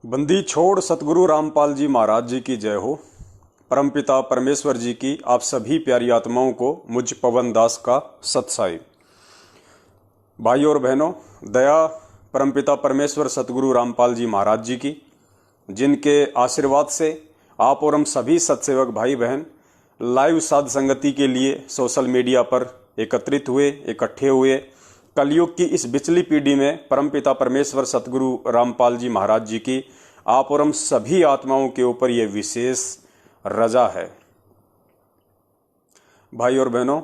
बंदी छोड़ सतगुरु रामपाल जी महाराज जी की जय हो। परमपिता परमेश्वर जी की आप सभी प्यारी आत्माओं को मुझ पवन दास का सत्साई। भाई और बहनों, दया परमपिता परमेश्वर सतगुरु रामपाल जी महाराज जी की, जिनके आशीर्वाद से आप और हम सभी सत्सेवक भाई बहन लाइव साध संगति के लिए सोशल मीडिया पर एकत्रित हुए, इकट्ठे हुए। कलयुग की इस बिचली पीढ़ी में परमपिता परमेश्वर सतगुरु रामपाल जी महाराज जी की आप और हम सभी आत्माओं के ऊपर यह विशेष रजा है। भाई और बहनों,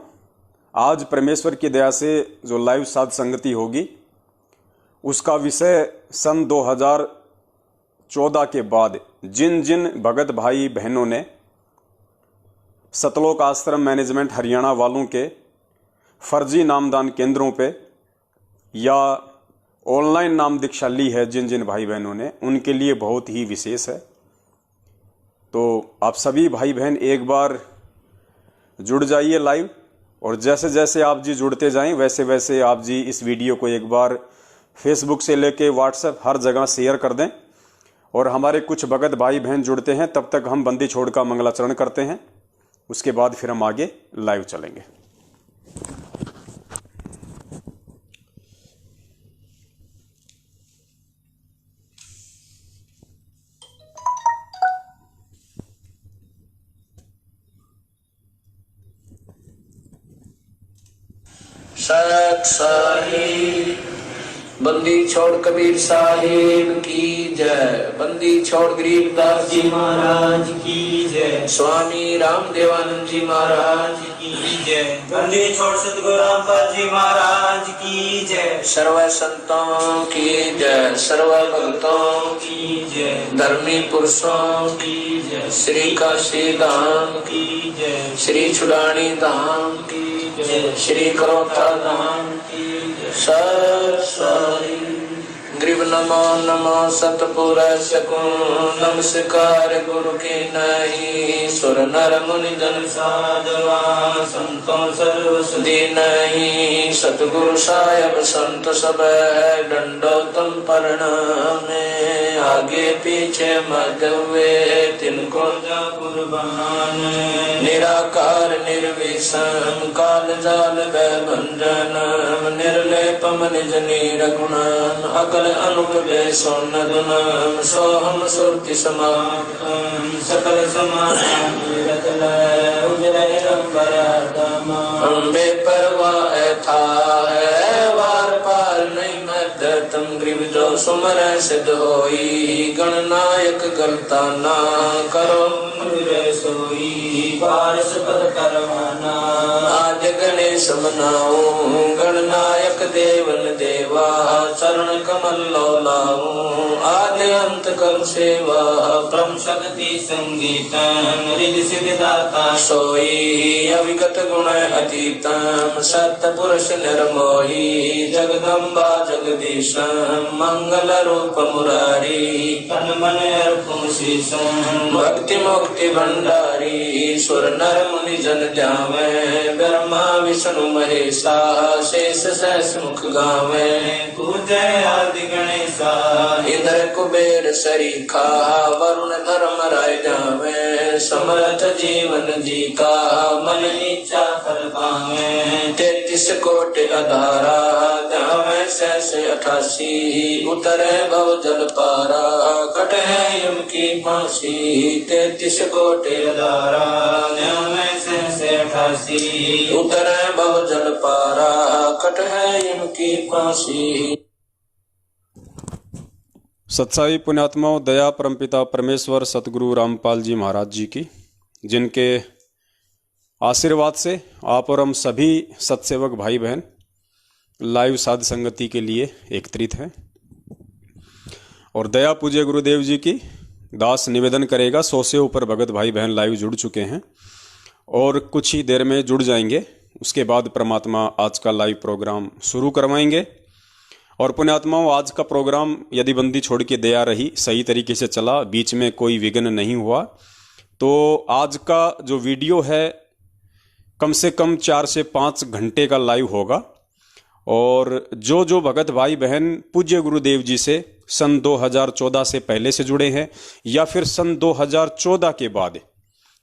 आज परमेश्वर की दया से जो लाइव साध संगति होगी उसका विषय सन 2014 के बाद जिन जिन भगत भाई बहनों ने सतलोक आश्रम मैनेजमेंट हरियाणा वालों के फर्जी नामदान केंद्रों पे या ऑनलाइन नाम दीक्षा ली है, जिन जिन भाई बहनों ने, उनके लिए बहुत ही विशेष है। तो आप सभी भाई बहन एक बार जुड़ जाइए लाइव, और जैसे जैसे आप जी जुड़ते जाएं वैसे वैसे आप जी इस वीडियो को एक बार फेसबुक से लेके व्हाट्सएप हर जगह शेयर कर दें। और हमारे कुछ भगत भाई बहन जुड़ते हैं, तब तक हम बंदी छोड़ का मंगलाचरण करते हैं, उसके बाद फिर हम आगे लाइव चलेंगे। सत साहिब बंदी छोड़ कबीर साहिब की जय। बंदी छोड़ गरीबदास जी महाराज की जय। स्वामी रामदेवानंद जी महाराज की जय। बंदी छोड़ सतगुरु रामपाल जी महाराज की जय। सर्व संतों की जय, सर्व भक्तों की जय, धर्मी पुरुषों की जय, श्री काशी धाम की जय, श्री छुड़ानी धाम की जय, श्री करोता धाम की जय। सत साई ग्रीव नमो नमो सतपुर सकूं। नमस्कार गुरु के नहीं, सुर नर मुनि जन साधवा संतों सर्व सुधी नहीं। सतगुरु साहेब संत सब है, दंडोतम प्रणामे। आगे पीछे मत हुए तिनको जा कुर्बान। निराकार निर्विषम काल जाल भंजन। निर्लेपम निज निरगुणम अकल अनुपदे सोनदुनम। सोहम सुरति समाप्तम सकल समाधान अम्बे परवाह था है, वार पार नहीं मत तुम ग्रीव जो सुमर सिद्ध होई। गणनायक गलता ना करो सोई पारस पद करवाना। आज गणेश मनाओ गणनायक देवन देवा। चरण कमल लाऊं आदि अंत कर सेवा। परम शक्ति संगीतम रिद्धि सिद्धि दाता सोई अविगत गुण अतीतम। सत्य पुरुष निर्मोही जगदम्बा जगदीशम। मंगल रूप मुरारी तन मन अर्पण शीशम। भक्ति मुक्ति भंडारी सुर नर मुनि जन जावे। ब्रह्मा विष्णु महेशा शेष सहस मुख गावे। पूजय आदि गणेशा इंद्र कुबेर सरीखा। वरुण धर्म राय जावे। समर्थ जीवन जी का मन इच्छा फल पावे। 33 कोटि अधारा जावे सहस 88। उतरे भव जल पारा कट है यम की फांसी। 33 कोटि दारा न्याय से 88। उतरे भव जल पारा कट है यम की फांसी। सत्साई पुण्यात्माओं, दया परमपिता परमेश्वर सतगुरु रामपाल जी महाराज जी की, जिनके आशीर्वाद से आप और हम सभी सत्सेवक भाई बहन लाइव साध संगति के लिए एकत्रित हैं। और दया पूज्य गुरुदेव जी की दास निवेदन करेगा। 100 से ऊपर भगत भाई बहन लाइव जुड़ चुके हैं और कुछ ही देर में जुड़ जाएंगे। उसके बाद परमात्मा आज का लाइव प्रोग्राम शुरू करवाएंगे। और पुण्यात्माओं, आज का प्रोग्राम यदि बंदी छोड़ के दया रही, सही तरीके से चला, बीच में कोई विघ्न नहीं हुआ, तो आज का जो वीडियो है कम से कम 4 से 5 घंटे का लाइव होगा। और जो जो भगत भाई बहन पूज्य गुरुदेव जी से सन 2014 से पहले से जुड़े हैं या फिर सन 2014 के बाद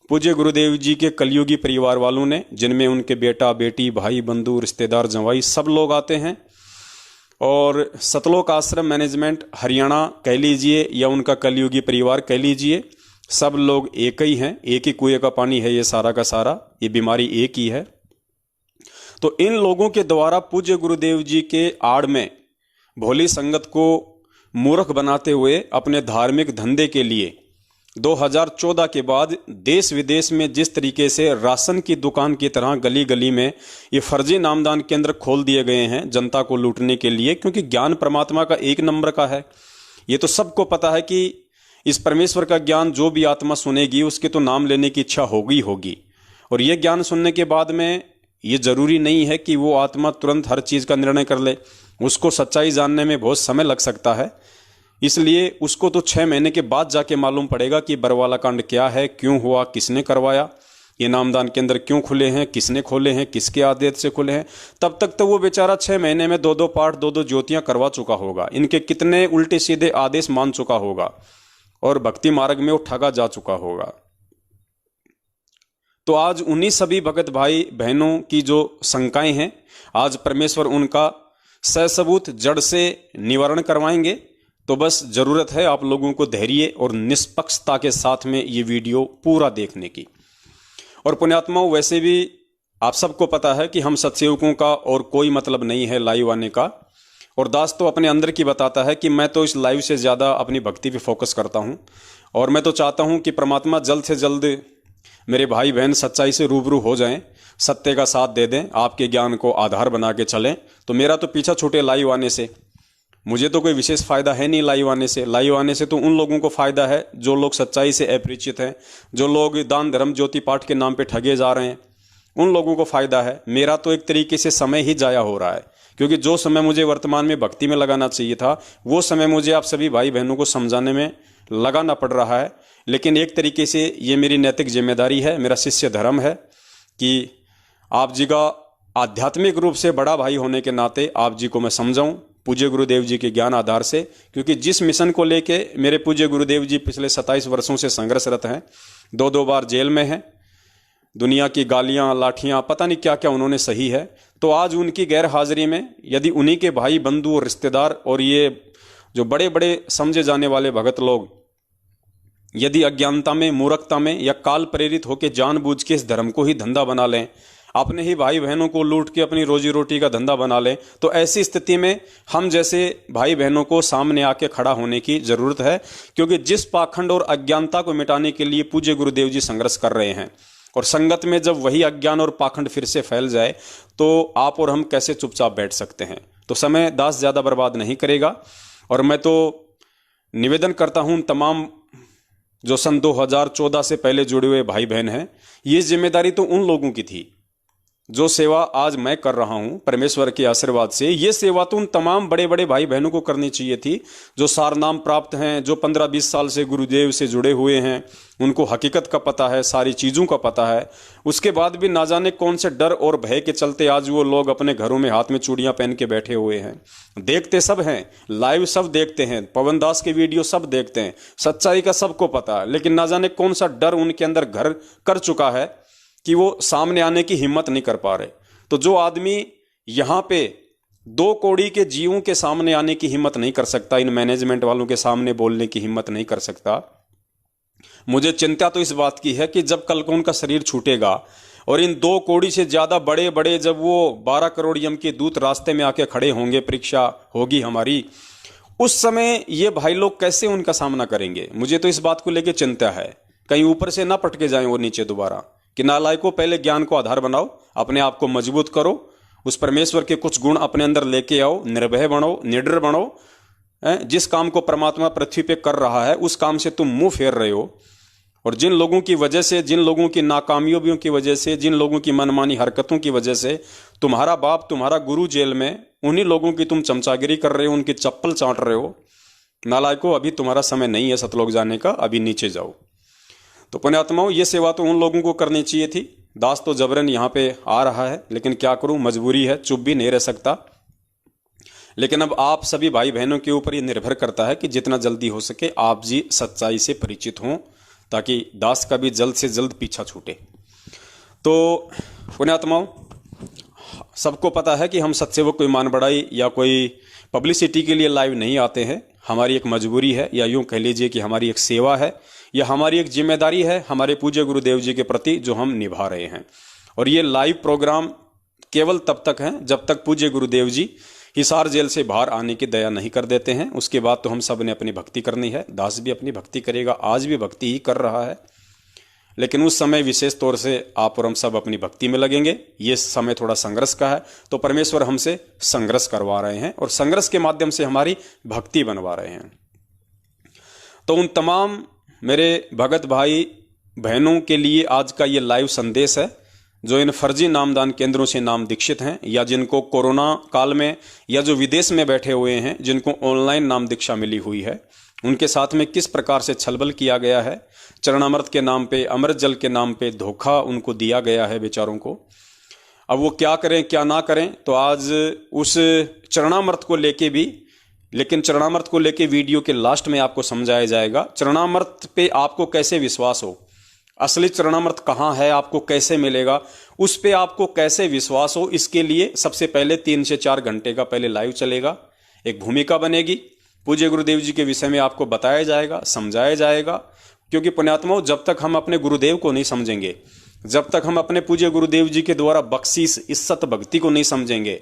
पूज्य गुरुदेव जी के कलयुगी परिवार वालों ने, जिनमें उनके बेटा बेटी भाई बंधु रिश्तेदार जवाई सब लोग आते हैं। और सतलोक आश्रम मैनेजमेंट हरियाणा कह लीजिए या उनका कलयुगी परिवार कह लीजिए, सब लोग एक ही हैं, एक ही कुएं का पानी है ये सारा का सारा, ये बीमारी एक ही है। तो इन लोगों के द्वारा पूज्य गुरुदेव जी के आड़ में भोली संगत को मूर्ख बनाते हुए अपने धार्मिक धंधे के लिए 2014 के बाद देश विदेश में जिस तरीके से राशन की दुकान की तरह गली गली में ये फर्जी नामदान केंद्र खोल दिए गए हैं जनता को लूटने के लिए, क्योंकि ज्ञान परमात्मा का एक नंबर का है। ये तो सबको पता है कि इस परमेश्वर का ज्ञान जो भी आत्मा सुनेगी उसके तो नाम लेने की इच्छा होगी। और ये ज्ञान सुनने के बाद में ये जरूरी नहीं है कि वो आत्मा तुरंत हर चीज़ का निर्णय कर ले, उसको सच्चाई जानने में बहुत समय लग सकता है। इसलिए उसको तो 6 महीने के बाद जाके मालूम पड़ेगा कि बरवाला कांड क्या है, क्यों हुआ, किसने करवाया, ये नामदान केंद्र क्यों खुले हैं, किसने खोले हैं, किसके आदेश से खुले हैं। तब तक तो वो बेचारा 6 महीने में 2-2 पाठ 2-2 ज्योतियां करवा चुका होगा, इनके कितने उल्टे सीधे आदेश मान चुका होगा और भक्ति मार्ग में वो ठगा जा चुका होगा। तो आज उन्हीं सभी भगत भाई बहनों की जो शंकाएं हैं, आज परमेश्वर उनका ससबूत जड़ से निवारण करवाएंगे। तो बस जरूरत है आप लोगों को धैर्य और निष्पक्षता के साथ में ये वीडियो पूरा देखने की। और पुण्यात्माओं, वैसे भी आप सबको पता है कि हम सत्सेवकों का और कोई मतलब नहीं है लाइव आने का। और दास तो अपने अंदर की बताता है कि मैं तो इस लाइव से ज़्यादा अपनी भक्ति पे फोकस करता हूँ और मैं तो चाहता हूँ कि परमात्मा जल्द से जल्द मेरे भाई बहन सच्चाई से रूबरू हो जाएं, सत्य का साथ दे दें, आपके ज्ञान को आधार बना के चलें। तो मेरा तो पीछा छूटे लाइव आने से, मुझे तो कोई विशेष फ़ायदा है नहीं लाइव आने से। लाइव आने से तो उन लोगों को फ़ायदा है जो लोग सच्चाई से अपरिचित हैं, जो लोग दान धर्म ज्योति पाठ के नाम पे ठगे जा रहे हैं, उन लोगों को फ़ायदा है। मेरा तो एक तरीके से समय ही जाया हो रहा है, क्योंकि जो समय मुझे वर्तमान में भक्ति में लगाना चाहिए था वो समय मुझे आप सभी भाई बहनों को समझाने में लगाना पड़ रहा है। लेकिन एक तरीके से ये मेरी नैतिक जिम्मेदारी है, मेरा शिष्य धर्म है कि आप जी का आध्यात्मिक रूप से बड़ा भाई होने के नाते आप जी को मैं समझाऊं पूज्य गुरुदेव जी के ज्ञान आधार से। क्योंकि जिस मिशन को लेके मेरे पूज्य गुरुदेव जी पिछले 27 वर्षों से संघर्षरत हैं, 2-2 बार जेल में हैं, दुनिया की गालियां लाठियां पता नहीं क्या क्या उन्होंने सही है। तो आज उनकी गैर हाजिरी में यदि उन्हीं के भाई बंधु और रिश्तेदार और ये जो बड़े बड़े समझे जाने वाले भगत लोग यदि अज्ञानता में, मूर्खता में या काल प्रेरित होकर जानबूझ के इस धर्म को ही धंधा बना लें, अपने ही भाई बहनों को लूट के अपनी रोजी रोटी का धंधा बना लें, तो ऐसी स्थिति में हम जैसे भाई बहनों को सामने आके खड़ा होने की जरूरत है। क्योंकि जिस पाखंड और अज्ञानता को मिटाने के लिए पूज्य गुरुदेव जी संघर्ष कर रहे हैं, और संगत में जब वही अज्ञान और पाखंड फिर से फैल जाए तो आप और हम कैसे चुपचाप बैठ सकते हैं। तो समय दास ज़्यादा बर्बाद नहीं करेगा। और मैं तो निवेदन करता हूं तमाम जो सन 2014 से पहले जुड़े हुए भाई बहन हैं, ये जिम्मेदारी तो उन लोगों की थी। जो सेवा आज मैं कर रहा हूं परमेश्वर के आशीर्वाद से, ये सेवा तो उन तमाम बड़े बड़े भाई बहनों को करनी चाहिए थी जो सारनाम प्राप्त हैं, जो 15-20 साल से गुरुदेव से जुड़े हुए हैं, उनको हकीकत का पता है, सारी चीज़ों का पता है। उसके बाद भी ना जाने कौन से डर और भय के चलते आज वो लोग अपने घरों में हाथ में चूड़ियां पहन के बैठे हुए हैं। देखते सब हैं, लाइव सब देखते हैं, पवन दास के वीडियो सब देखते हैं, सच्चाई का सबको पता है, लेकिन ना जाने कौन सा डर उनके अंदर घर कर चुका है कि वो सामने आने की हिम्मत नहीं कर पा रहे। तो जो आदमी यहाँ पे 2 कौड़ी के जीवों के सामने आने की हिम्मत नहीं कर सकता, इन मैनेजमेंट वालों के सामने बोलने की हिम्मत नहीं कर सकता, मुझे चिंता तो इस बात की है कि जब कल को उनका शरीर छूटेगा और इन 2 कौड़ी से ज़्यादा बड़े बड़े जब वो 12 करोड़ यम के दूत रास्ते में आके खड़े होंगे, परीक्षा होगी हमारी, उस समय ये भाई लोग कैसे उनका सामना करेंगे। मुझे तो इस बात को लेकर चिंता है, कहीं ऊपर से ना पटके जाएं वो नीचे दोबारा। कि नालायकों, पहले ज्ञान को आधार बनाओ, अपने आप को मजबूत करो, उस परमेश्वर के कुछ गुण अपने अंदर लेके आओ, निर्भय बनो, निडर बनो। जिस काम को परमात्मा पृथ्वी पे कर रहा है उस काम से तुम मुंह फेर रहे हो। और जिन लोगों की वजह से, जिन लोगों की नाकामयाबियों की वजह से, जिन लोगों की मनमानी हरकतों की वजह से तुम्हारा बाप, तुम्हारा गुरु जेल में, उन्हीं लोगों की तुम चमचागिरी कर रहे हो, उनकी चप्पल चाट रहे हो। नालायकों, अभी तुम्हारा समय नहीं है सतलोक जाने का, अभी नीचे जाओ। तो पुण्यात्माओं, ये सेवा तो उन लोगों को करनी चाहिए थी। दास तो जबरन यहाँ पे आ रहा है, लेकिन क्या करूँ, मजबूरी है, चुप भी नहीं रह सकता। लेकिन अब आप सभी भाई बहनों के ऊपर ये निर्भर करता है कि जितना जल्दी हो सके आप जी सच्चाई से परिचित हों, ताकि दास का भी जल्द से जल्द पीछा छूटे। तो पुण्यात्माओं, सबको पता है कि हम सत्सेवक कोई मान बढ़ाई या कोई पब्लिसिटी के लिए लाइव नहीं आते हैं। हमारी एक मजबूरी है, या यूं कह लीजिए कि हमारी एक सेवा है, या हमारी एक जिम्मेदारी है हमारे पूज्य गुरुदेव जी के प्रति जो हम निभा रहे हैं। और ये लाइव प्रोग्राम केवल तब तक है जब तक पूज्य गुरुदेव जी हिसार जेल से बाहर आने की दया नहीं कर देते हैं। उसके बाद तो हम सब ने अपनी भक्ति करनी है। दास भी अपनी भक्ति करेगा, आज भी भक्ति ही कर रहा है, लेकिन उस समय विशेष तौर से आप और हम सब अपनी भक्ति में लगेंगे। ये समय थोड़ा संघर्ष का है, तो परमेश्वर हमसे संघर्ष करवा रहे हैं और संघर्ष के माध्यम से हमारी भक्ति बनवा रहे हैं। तो उन तमाम मेरे भगत भाई बहनों के लिए आज का ये लाइव संदेश है, जो इन फर्जी नामदान केंद्रों से नाम दीक्षित हैं, या जिनको कोरोना काल में, या जो विदेश में बैठे हुए हैं, जिनको ऑनलाइन नाम दीक्षा मिली हुई है, उनके साथ में किस प्रकार से छलबल किया गया है। चरणामृत के नाम पे, अमृत जल के नाम पे धोखा उनको दिया गया है बेचारों को। अब वो क्या करें क्या ना करें, तो आज उस चरणामृत को लेके भी, लेकिन चरणामृत को लेके वीडियो के लास्ट में आपको समझाया जाएगा चरणामृत पे आपको कैसे विश्वास हो, असली चरणामृत कहाँ है, आपको कैसे मिलेगा, उस पे आपको कैसे विश्वास हो। इसके लिए सबसे पहले 3 से 4 घंटे का पहले लाइव चलेगा, एक भूमिका बनेगी, पूज्य गुरुदेव जी के विषय में आपको बताया जाएगा, समझाया जाएगा। क्योंकि पुण्यात्माओं, जब तक हम अपने गुरुदेव को नहीं समझेंगे, जब तक हम अपने पूज्य गुरुदेव जी के द्वारा बख्शीश इज्जत भक्ति को नहीं समझेंगे,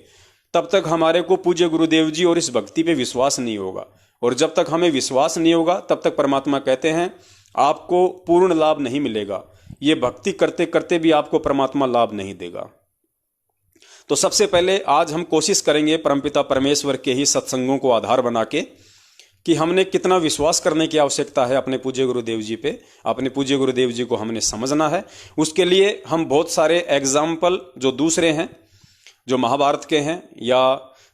तब तक हमारे को पूज्य गुरुदेव जी और इस भक्ति पे विश्वास नहीं होगा। और जब तक हमें विश्वास नहीं होगा, तब तक परमात्मा कहते हैं आपको पूर्ण लाभ नहीं मिलेगा। ये भक्ति करते करते भी आपको परमात्मा लाभ नहीं देगा। तो सबसे पहले आज हम कोशिश करेंगे परमपिता परमेश्वर के ही सत्संगों को आधार बना के कि हमने कितना विश्वास करने की आवश्यकता है अपने पूज्य गुरुदेव जी पे। अपने पूज्य गुरुदेव जी को हमने समझना है। उसके लिए हम बहुत सारे एग्जाम्पल जो दूसरे हैं, जो महाभारत के हैं या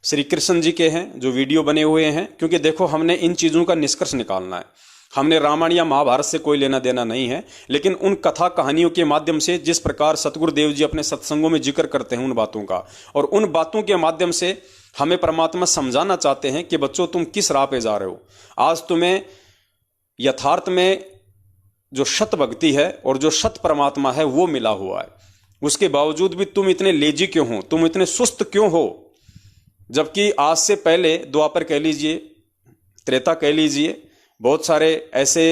श्री कृष्ण जी के हैं, जो वीडियो बने हुए हैं, क्योंकि देखो हमने इन चीज़ों का निष्कर्ष निकालना है। हमने रामायण या महाभारत से कोई लेना देना नहीं है, लेकिन उन कथा कहानियों के माध्यम से जिस प्रकार सतगुरुदेव जी अपने सत्संगों में जिक्र करते हैं उन बातों का, और उन बातों के माध्यम से हमें परमात्मा समझाना चाहते हैं कि बच्चों तुम किस राह पे जा रहे हो। आज तुम्हें यथार्थ में जो शत भक्ति है और जो शत परमात्मा है वो मिला हुआ है, उसके बावजूद भी तुम इतने लेजी क्यों हो, तुम इतने सुस्त क्यों हो। जबकि आज से पहले द्वापर कह लीजिए, त्रेता कह लीजिए, बहुत सारे ऐसे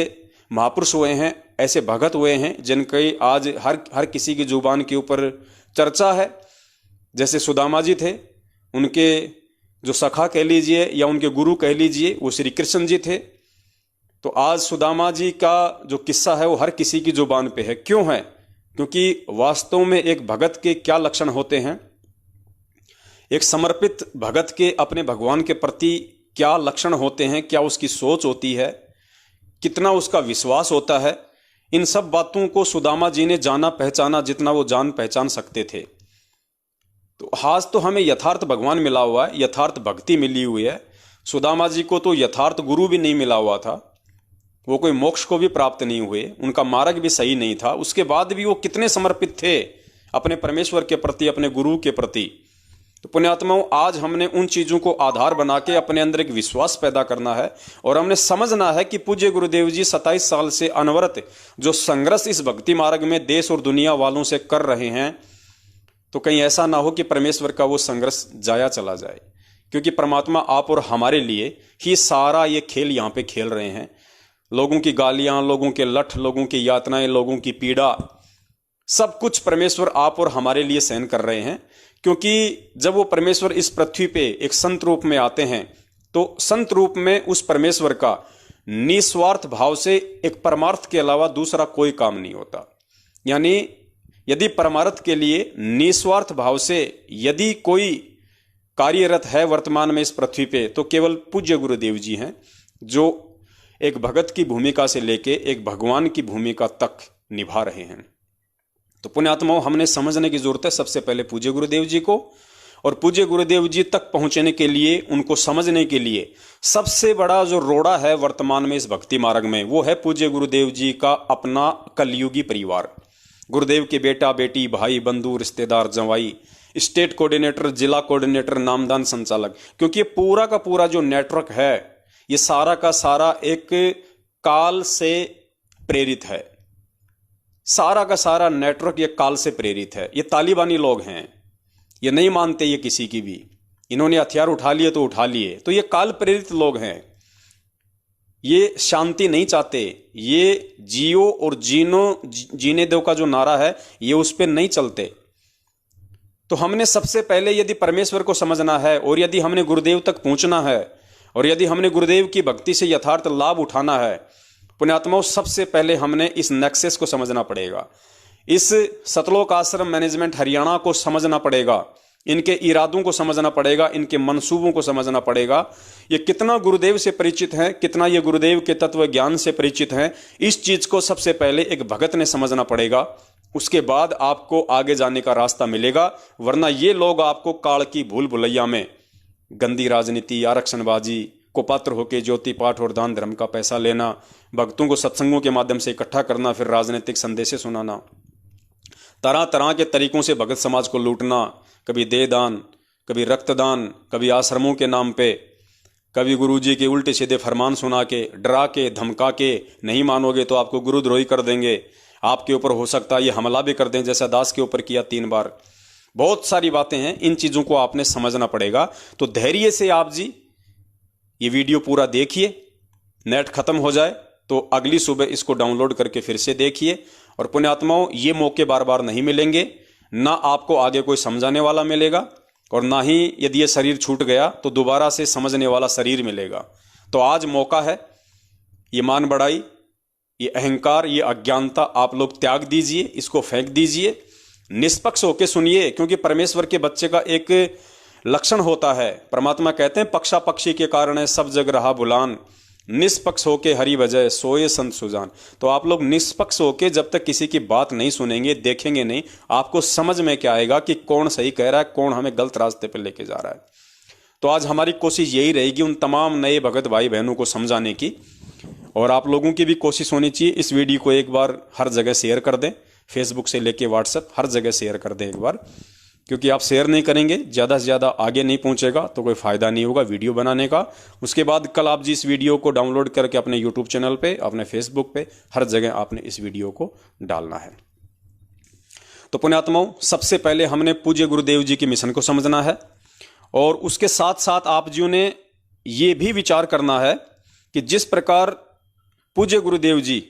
महापुरुष हुए हैं, ऐसे भगत हुए हैं जिनकी आज हर किसी की जुबान के ऊपर चर्चा है। जैसे सुदामा जी थे, उनके जो सखा कह लीजिए या उनके गुरु कह लीजिए वो श्री कृष्ण जी थे। तो आज सुदामा जी का जो किस्सा है वो हर किसी की जुबान पे है। क्यों है? क्योंकि वास्तव में एक भगत के क्या लक्षण होते हैं, एक समर्पित भगत के अपने भगवान के प्रति क्या लक्षण होते हैं, क्या उसकी सोच होती है, कितना उसका विश्वास होता है, इन सब बातों को सुदामा जी ने जाना पहचाना जितना वो जान पहचान सकते थे। तो आज तो हमें यथार्थ भगवान मिला हुआ है, यथार्थ भक्ति मिली हुई है। सुदामा जी को तो यथार्थ गुरु भी नहीं मिला हुआ था, वो कोई मोक्ष को भी प्राप्त नहीं हुए, उनका मार्ग भी सही नहीं था। उसके बाद भी वो कितने समर्पित थे अपने परमेश्वर के प्रति, अपने गुरु के प्रति। तो पुण्यात्माओं, आज हमने उन चीज़ों को आधार बना के अपने अंदर एक विश्वास पैदा करना है और हमने समझना है कि पूज्य गुरुदेव जी 27 साल से अनवरत जो संघर्ष इस भक्ति मार्ग में देश और दुनिया वालों से कर रहे हैं, तो कहीं ऐसा ना हो कि परमेश्वर का वो संघर्ष जाया चला जाए। क्योंकि परमात्मा आप और हमारे लिए ही सारा ये खेल यहाँ पे खेल रहे हैं। लोगों की गालियाँ, लोगों के लठ, लोगों की यातनाएं, लोगों की पीड़ा, सब कुछ परमेश्वर आप और हमारे लिए सहन कर रहे हैं। क्योंकि जब वो परमेश्वर इस पृथ्वी पे एक संत रूप में आते हैं, तो संत रूप में उस परमेश्वर का निस्वार्थ भाव से एक परमार्थ के अलावा दूसरा कोई काम नहीं होता। यानी यदि परमार्थ के लिए निस्वार्थ भाव से यदि कोई कार्यरत है वर्तमान में इस पृथ्वी पे, तो केवल पूज्य गुरुदेव जी हैं, जो एक भगत की भूमिका से लेके एक भगवान की भूमिका तक निभा रहे हैं। तो पुण्यात्माओं, हमने समझने की जरूरत है सबसे पहले पूज्य गुरुदेव जी को, और पूज्य गुरुदेव जी तक पहुंचने के लिए, उनको समझने के लिए सबसे बड़ा जो रोड़ा है वर्तमान में इस भक्ति मार्ग में, वो है पूज्य गुरुदेव जी का अपना कलयुगी परिवार। गुरुदेव के बेटा बेटी, भाई बंधु, रिश्तेदार, जवाई, स्टेट कोऑर्डिनेटर, जिला कोऑर्डिनेटर, नामदान संचालक, क्योंकि ये पूरा का पूरा जो नेटवर्क है ये सारा का सारा एक काल से प्रेरित है। सारा का सारा नेटवर्क ये काल से प्रेरित है। ये तालिबानी लोग हैं, ये नहीं मानते ये किसी की भी, इन्होंने हथियार उठा लिए तो उठा लिए, तो ये काल प्रेरित लोग हैं। ये शांति नहीं चाहते, ये जियो और जीने दो का जो नारा है ये उस पर नहीं चलते। तो हमने सबसे पहले यदि परमेश्वर को समझना है और यदि हमने गुरुदेव तक पहुंचना है और यदि हमने गुरुदेव की भक्ति से यथार्थ लाभ उठाना है, पुण्यात्माओं, सबसे पहले हमने इस नेक्सस को समझना पड़ेगा, इस सतलोक आश्रम मैनेजमेंट हरियाणा को समझना पड़ेगा, इनके इरादों को समझना पड़ेगा, इनके मंसूबों को समझना पड़ेगा। ये कितना गुरुदेव से परिचित हैं, कितना ये गुरुदेव के तत्व ज्ञान से परिचित हैं, इस चीज को सबसे पहले एक भगत ने समझना पड़ेगा। उसके बाद आपको आगे जाने का रास्ता मिलेगा, वरना ये लोग आपको काल की भूल भुलैया में गंदी राजनीति, आरक्षणबाजी को पात्र होकर ज्योति पाठ और दान धर्म का पैसा लेना, भक्तों को सत्संगों के माध्यम से इकट्ठा करना, फिर राजनीतिक संदेशे सुनाना, तरह तरह के तरीकों से भगत समाज को लूटना, कभी दे दान, कभी रक्तदान, कभी आश्रमों के नाम पे, कभी गुरुजी के उल्टे सीधे फरमान सुना के, डरा के, धमका के, नहीं मानोगे तो आपको गुरुद्रोही कर देंगे, आपके ऊपर हो सकता है ये हमला भी कर दें, जैसा दास के ऊपर किया 3 बार। बहुत सारी बातें हैं, इन चीज़ों को आपने समझना पड़ेगा। तो धैर्य से आप जी ये वीडियो पूरा देखिए, नेट खत्म हो जाए तो अगली सुबह इसको डाउनलोड करके फिर से देखिए। और पुण्यात्माओं, ये मौके बार बार नहीं मिलेंगे, ना आपको आगे कोई समझाने वाला मिलेगा और ना ही यदि ये शरीर छूट गया तो दोबारा से समझने वाला शरीर मिलेगा। तो आज मौका है, ये मान बढ़ाई, ये अहंकार, ये अज्ञानता आप लोग त्याग दीजिए, इसको फेंक दीजिए, निष्पक्ष होकर सुनिए, क्योंकि परमेश्वर के बच्चे का एक लक्षण होता है, परमात्मा कहते हैं पक्षा पक्षी के कारण है सब जग रहा बुलान, निष्पक्ष होके हरि भजय सोए संत सुजान। तो आप लोग निष्पक्ष होके जब तक किसी की बात नहीं सुनेंगे, देखेंगे नहीं, आपको समझ में क्या आएगा कि कौन सही कह रहा है, कौन हमें गलत रास्ते पर लेके जा रहा है। तो आज हमारी कोशिश यही रहेगी उन तमाम नए भगत भाई बहनों को समझाने की, और आप लोगों की भी कोशिश होनी चाहिए इस वीडियो को एक बार हर जगह शेयर कर दें, फेसबुक से लेके व्हाट्सएप हर जगह शेयर कर दें एक बार, क्योंकि आप शेयर नहीं करेंगे ज़्यादा से ज़्यादा आगे नहीं पहुंचेगा तो कोई फ़ायदा नहीं होगा वीडियो बनाने का। उसके बाद कल आप जी इस वीडियो को डाउनलोड करके अपने यूट्यूब चैनल पे, अपने फेसबुक पे, हर जगह आपने इस वीडियो को डालना है। तो पुण्यात्माओं, सबसे पहले हमने पूज्य गुरुदेव जी के मिशन को समझना है और उसके साथ साथ आप जी ने ये भी विचार करना है कि जिस प्रकार पूज्य गुरुदेव जी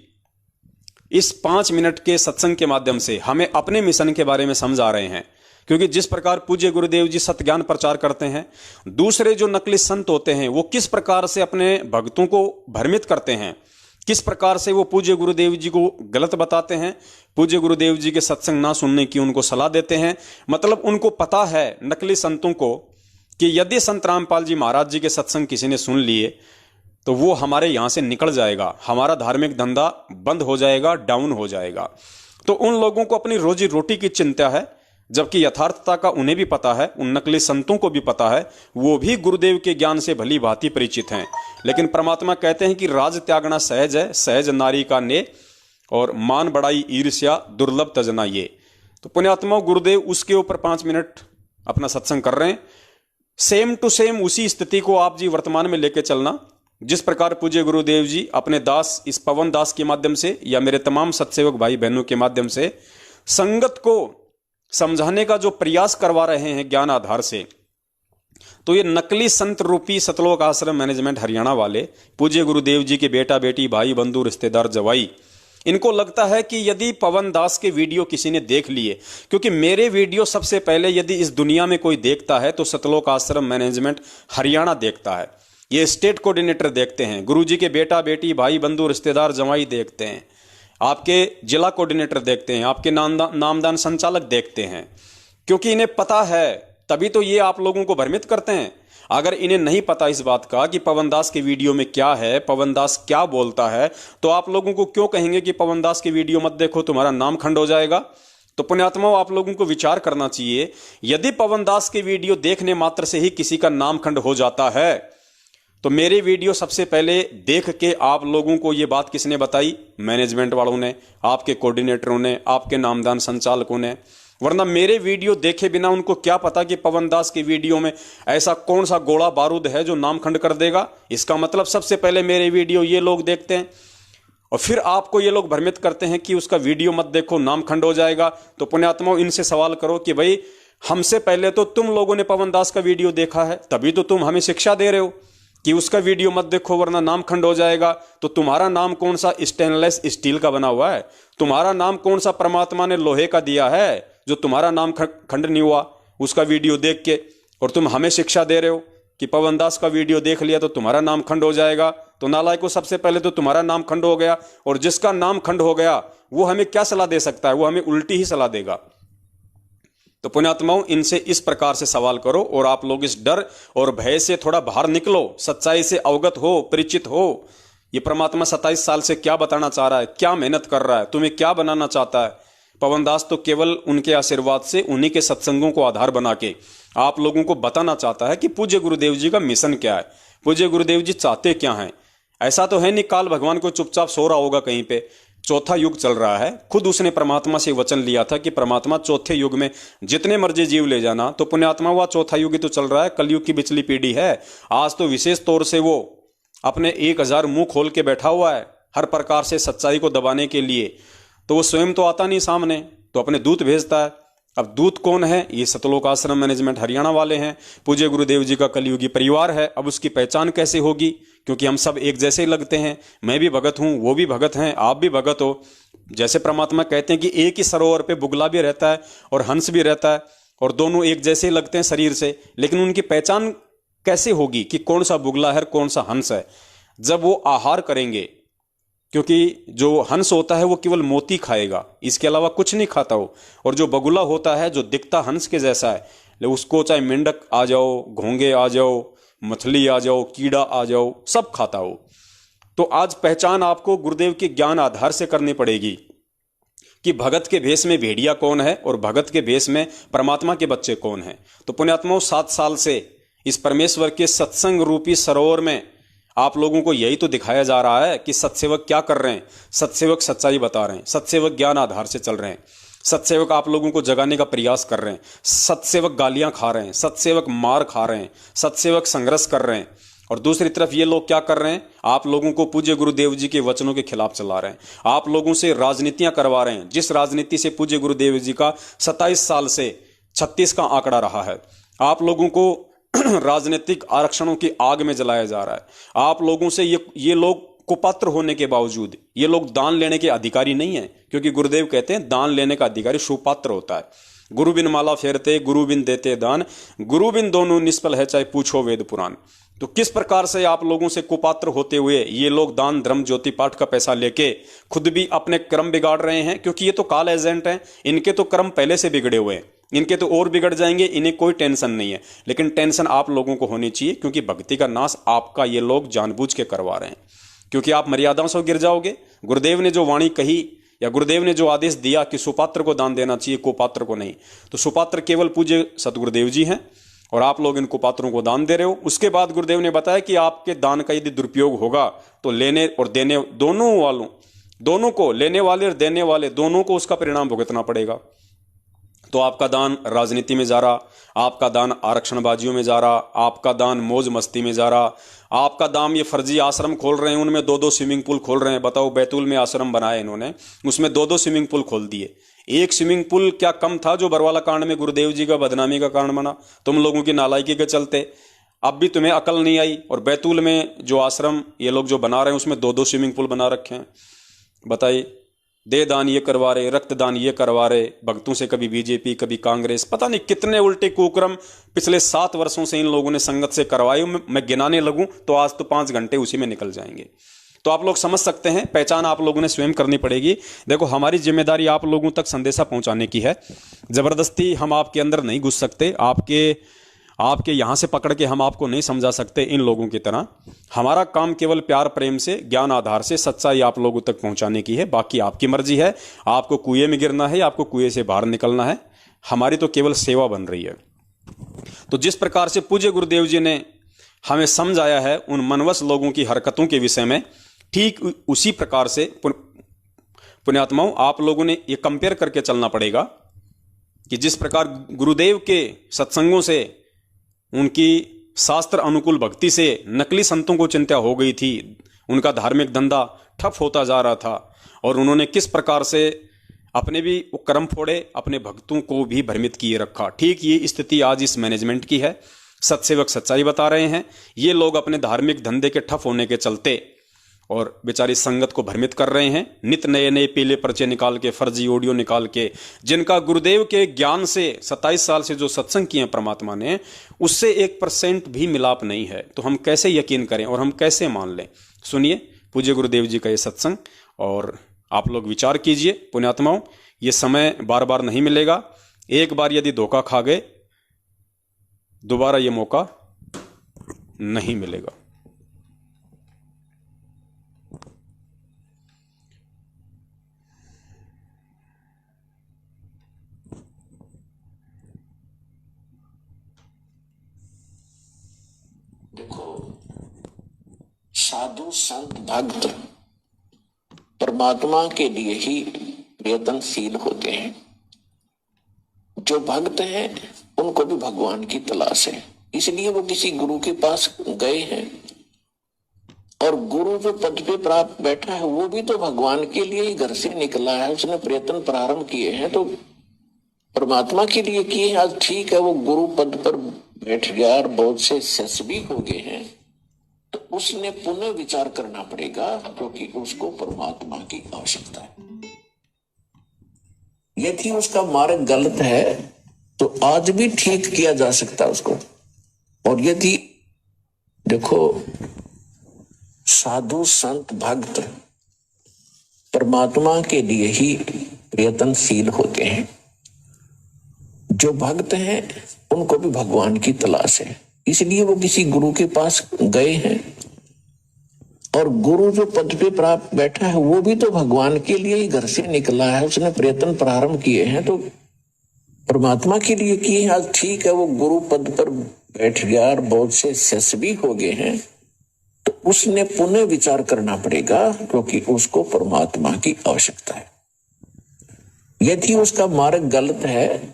इस 5 मिनट के सत्संग के माध्यम से हमें अपने मिशन के बारे में समझा रहे हैं, क्योंकि जिस प्रकार पूज्य गुरुदेव जी सत्य ज्ञान प्रचार करते हैं, दूसरे जो नकली संत होते हैं वो किस प्रकार से अपने भक्तों को भ्रमित करते हैं, किस प्रकार से वो पूज्य गुरुदेव जी को गलत बताते हैं, पूज्य गुरुदेव जी के सत्संग ना सुनने की उनको सलाह देते हैं। मतलब उनको पता है नकली संतों को कि यदि संत रामपाल जी महाराज जी के सत्संग किसी ने सुन लिए तो वो हमारे यहाँ से निकल जाएगा, हमारा धार्मिक धंधा बंद हो जाएगा, डाउन हो जाएगा। तो उन लोगों को अपनी रोजी रोटी की चिंता है, जबकि यथार्थता का उन्हें भी पता है, उन नकली संतों को भी पता है, वो भी गुरुदेव के ज्ञान से भली भांति परिचित हैं। लेकिन परमात्मा कहते हैं कि राज त्यागना सहज है, सहज नारी का ने, और मान बढ़ाई ईर्ष्या दुर्लभ तजना ये। तो पुण्यात्मा गुरुदेव उसके ऊपर 5 मिनट अपना सत्संग कर रहे हैं। सेम टू सेम उसी स्थिति को आप जी वर्तमान में लेके चलना, जिस प्रकार पूज्य गुरुदेव जी अपने दास इस पवन दास के माध्यम से या मेरे तमाम सत्सेवक भाई बहनों के माध्यम से संगत को समझाने का जो प्रयास करवा रहे हैं ज्ञान आधार से, तो ये नकली संत रूपी सतलोक आश्रम मैनेजमेंट हरियाणा वाले पूज्य गुरुदेव जी के बेटा बेटी, भाई बंधु, रिश्तेदार, जवाई, इनको लगता है कि यदि पवन दास के वीडियो किसी ने देख लिए, क्योंकि मेरे वीडियो सबसे पहले यदि इस दुनिया में कोई देखता है तो सतलोक आश्रम मैनेजमेंट हरियाणा देखता है, ये स्टेट कोऑर्डिनेटर देखते हैं, गुरुजी के बेटा बेटी, भाई बंधु, रिश्तेदार, जवाई देखते हैं, आपके जिला कोऑर्डिनेटर देखते हैं, आपके नामदान संचालक देखते हैं, क्योंकि इन्हें पता है, तभी तो ये आप लोगों को भ्रमित करते हैं। अगर इन्हें नहीं पता इस बात का कि पवन दास के वीडियो में क्या है, पवन दास क्या बोलता है, तो आप लोगों को क्यों कहेंगे कि पवन दास के वीडियो मत देखो, तुम्हारा नाम खंड हो जाएगा। तो पुण्यात्माओं, आप लोगों को विचार करना चाहिए, यदि पवन दास के वीडियो देखने मात्र से ही किसी का नाम खंड हो जाता है, तो मेरे वीडियो सबसे पहले देख के आप लोगों को ये बात किसने बताई? मैनेजमेंट वालों ने, आपके कोऑर्डिनेटरों ने, आपके नामदान संचालकों ने। वरना मेरे वीडियो देखे बिना उनको क्या पता कि पवन दास की वीडियो में ऐसा कौन सा गोला बारूद है जो नामखंड कर देगा। इसका मतलब सबसे पहले मेरे वीडियो ये लोग देखते हैं और फिर आपको ये लोग भ्रमित करते हैं कि उसका वीडियो मत देखो, नामखंड हो जाएगा। तो पुण्यात्माओं, इनसे सवाल करो कि भाई हमसे पहले तो तुम लोगों ने पवन दास का वीडियो देखा है, तभी तो तुम हमें शिक्षा दे रहे हो कि उसका वीडियो मत देखो वरना नामखंड हो जाएगा। तो तुम्हारा नाम कौन सा स्टेनलेस स्टील का बना हुआ है? तुम्हारा नाम कौन सा परमात्मा ने लोहे का दिया है जो तुम्हारा नाम खंड नहीं हुआ उसका वीडियो देख के? और तुम हमें शिक्षा दे रहे हो कि पवन दास का वीडियो देख लिया तो तुम्हारा नाम खंड हो जाएगा। तो नालायकों, सबसे पहले तो तुम्हारा नाम खंड हो गया, और जिसका नाम खंड हो गया वो हमें क्या सलाह दे सकता है? वो हमें उल्टी ही सलाह देगा। तो पुण्यात्माओं, इनसे इस प्रकार से सवाल करो और आप लोग इस डर और भय से थोड़ा बाहर निकलो, सच्चाई से अवगत हो, परिचित हो। ये परमात्मा 27 साल से क्या बताना चाह रहा है, क्या मेहनत कर रहा है, तुम्हें क्या बनाना चाहता है? पवन दास तो केवल उनके आशीर्वाद से, उन्हीं के सत्संगों को आधार बना के आप लोगों को बताना चाहता है कि पूज्य गुरुदेव जी का मिशन क्या है, पूज्य गुरुदेव जी चाहते क्या हैं। ऐसा तो है नहीं काल भगवान को चुपचाप सो रहा होगा कहीं पे। चौथा युग चल रहा है, खुद उसने परमात्मा से वचन लिया था कि परमात्मा चौथे युग में जितने मर्जी जीव ले जाना। तो पुण्यात्मा, वह चौथा युग ही तो चल रहा है, कलयुग की बिचली पीढ़ी है। आज तो विशेष तौर से वो अपने 1000 मुंह खोल के बैठा हुआ है हर प्रकार से सच्चाई को दबाने के लिए। तो वो स्वयं तो आता नहीं सामने, तो अपने दूत भेजता है। अब दूत कौन है? ये सतलोक आश्रम मैनेजमेंट हरियाणा वाले हैं, पूज्य गुरुदेव जी का कलयुगी परिवार है। अब उसकी पहचान कैसे होगी? क्योंकि हम सब एक जैसे ही लगते हैं, मैं भी भगत हूं, वो भी भगत हैं, आप भी भगत हो। जैसे परमात्मा कहते हैं कि एक ही सरोवर पे बुगला भी रहता है और हंस भी रहता है, और दोनों एक जैसे ही लगते हैं शरीर से, लेकिन उनकी पहचान कैसे होगी कि कौन सा बुगला है, कौन सा हंस है? जब वो आहार करेंगे, क्योंकि जो हंस होता है वो केवल मोती खाएगा, इसके अलावा कुछ नहीं खाता हो। और जो बगुला होता है, जो दिखता हंस के जैसा है, उसको चाहे मेंढक आ जाओ, घोंगे आ जाओ, मछली आ जाओ, कीड़ा आ जाओ, सब खाता हो। तो आज पहचान आपको गुरुदेव के ज्ञान आधार से करनी पड़ेगी कि भगत के भेष में भेड़िया कौन है और भगत के भेष में परमात्मा के बच्चे कौन हैं। तो पुण्यात्माओं, 7 साल से इस परमेश्वर के सत्संग रूपी सरोवर में आप लोगों को यही तो दिखाया जा रहा है कि सत्सेवक क्या कर रहे हैं। सत्सेवक सच्चाई बता रहे हैं, सत्सेवक ज्ञान आधार से चल रहे हैं, सत्सेवक आप लोगों को जगाने का प्रयास कर रहे हैं, सत्सेवक गालियां खा रहे हैं, सत्सेवक मार खा रहे हैं, सत्सेवक संघर्ष कर रहे हैं। और दूसरी तरफ ये लोग क्या कर रहे हैं? आप लोगों को पूज्य गुरुदेव जी के वचनों के खिलाफ चला रहे हैं, आप लोगों से राजनीतियां करवा रहे हैं, जिस राजनीति से पूज्य गुरुदेव जी का 27 साल से 36 का आंकड़ा रहा है। आप लोगों को राजनीतिक आरक्षणों की आग में जलाया जा रहा है। आप लोगों से ये लोग कुपात्र होने के बावजूद ये लोग दान लेने के अधिकारी नहीं है, क्योंकि गुरुदेव कहते हैं दान लेने का अधिकारी सुपात्र होता है। गुरु बिन माला फेरते, गुरु बिन देते दान, गुरु बिन दोनों निष्फल है चाहे पूछो वेद पुराण। तो किस प्रकार से आप लोगों से कुपात्र होते हुए ये लोग दान धर्म ज्योति पाठ का पैसा लेके खुद भी अपने कर्म बिगाड़ रहे हैं, क्योंकि ये तो काल एजेंट हैं, इनके तो कर्म पहले से बिगड़े हुए हैं, इनके तो और बिगड़ जाएंगे, इन्हें कोई टेंशन नहीं है। लेकिन टेंशन आप लोगों को होनी चाहिए, क्योंकि भक्ति का नाश आपका ये लोग जानबूझ के करवा रहे हैं, क्योंकि आप मर्यादाओं से गिर जाओगे। गुरुदेव ने जो वाणी कही या गुरुदेव ने जो आदेश दिया कि सुपात्र को दान देना चाहिए, कुपात्र को नहीं, तो सुपात्र केवल पूज्य सतगुरुदेव जी हैं और आप लोग इन कुपात्रों को दान दे रहे हो। उसके बाद गुरुदेव ने बताया कि आपके दान का यदि दुरुपयोग होगा तो लेने और देने दोनों को, लेने वाले और देने वाले दोनों को उसका परिणाम भुगतना पड़ेगा। तो आपका दान राजनीति में जा रहा, आपका दान आरक्षणबाजियों में जा रहा, आपका दान मौज मस्ती में जा रहा, आपका दाम ये फर्जी आश्रम खोल रहे हैं, उनमें 2-2 स्विमिंग पूल खोल रहे हैं। बताओ, बैतूल में आश्रम बनाए इन्होंने, उसमें 2-2 स्विमिंग पूल खोल दिए। एक स्विमिंग पूल क्या कम था जो बरवाला कांड में गुरुदेव जी का बदनामी का कारण बना? तुम लोगों की नालायकी के चलते अब भी तुम्हें अकल नहीं आई। और बैतूल में जो आश्रम ये लोग जो बना रहे हैं उसमें 2-2 स्विमिंग पूल बना रखे हैं। बताइए, दे दान ये करवा रहे, रक्तदान ये करवा रहे, भक्तों से कभी बीजेपी कभी कांग्रेस, पता नहीं कितने उल्टे कुक्रम पिछले 7 वर्षों से इन लोगों ने संगत से करवाए। मैं गिनाने लगूं तो आज तो 5 घंटे उसी में निकल जाएंगे। तो आप लोग समझ सकते हैं, पहचान आप लोगों ने स्वयं करनी पड़ेगी। देखो, हमारी जिम्मेदारी आप लोगों तक संदेशा पहुंचाने की है। जबरदस्ती हम आपके अंदर नहीं घुस सकते, आपके यहां से पकड़ के हम आपको नहीं समझा सकते इन लोगों की तरह। हमारा काम केवल प्यार प्रेम से, ज्ञान आधार से सच्चाई आप लोगों तक पहुंचाने की है। बाकी आपकी मर्जी है, आपको कुएं में गिरना है या आपको कुएं से बाहर निकलना है। हमारी तो केवल सेवा बन रही है। तो जिस प्रकार से पूज्य गुरुदेव जी ने हमें समझाया है उन मनवश लोगों की हरकतों के विषय में, ठीक उसी प्रकार से पुण्यात्माओं आप लोगों ने ये कंपेयर करके चलना पड़ेगा कि जिस प्रकार गुरुदेव के सत्संगों से, उनकी शास्त्र अनुकूल भक्ति से नकली संतों को चिंता हो गई थी, उनका धार्मिक धंधा ठप होता जा रहा था, और उन्होंने किस प्रकार से अपने भी कर्म फोड़े, अपने भक्तों को भी भ्रमित किए रखा। ठीक ये स्थिति आज इस मैनेजमेंट की है। सत्सेवक सच्चाई बता रहे हैं, ये लोग अपने धार्मिक धंधे के ठप होने के चलते और बेचारी संगत को भ्रमित कर रहे हैं। नित नए नए पीले पर्चे निकाल के, फर्जी ऑडियो निकाल के, जिनका गुरुदेव के ज्ञान से 27 साल से जो सत्संग किए परमात्मा ने, उससे 1% भी मिलाप नहीं है। तो हम कैसे यकीन करें और हम कैसे मान लें? सुनिए पूज्य गुरुदेव जी का ये सत्संग और आप लोग विचार कीजिए। पुण्यात्माओं, ये समय बार बार नहीं मिलेगा। एक बार यदि धोखा खा गए, दोबारा ये मौका नहीं मिलेगा। देखो, साधु संत भक्त परमात्मा के लिए ही प्रयत्नशील होते हैं। जो भक्त हैं उनको भी भगवान की तलाश है, इसलिए वो किसी गुरु के पास गए हैं। और गुरु जो पद पे प्राप्त बैठा है वो भी तो भगवान के लिए ही घर से निकला है, उसने प्रयत्न प्रारंभ किए हैं तो परमात्मा के लिए किए। आज ठीक है, वो गुरु पद पर बैठ गया और बहुत से यशस्वी हो गए हैं, तो उसने पुनः विचार करना पड़ेगा, क्योंकि उसको परमात्मा की आवश्यकता है। यदि उसका मार्ग गलत है तो आज भी ठीक किया जा सकता है उसको। और यदि देखो, साधु संत भक्त परमात्मा के लिए ही प्रयत्नशील होते हैं। जो भक्त हैं उनको भी भगवान की तलाश है, इसलिए वो किसी गुरु के पास गए हैं। और गुरु जो पद पे प्राप्त बैठा है वो भी तो भगवान के लिए ही घर से निकला है, उसने प्रयत्न प्रारंभ किए हैं तो परमात्मा के लिए किए। आज ठीक है, वो गुरु पद पर बैठ गया और बहुत से यशस्वी हो गए हैं, तो उसने पुनः विचार करना पड़ेगा, क्योंकि उसको परमात्मा की आवश्यकता है। यदि उसका मार्ग गलत है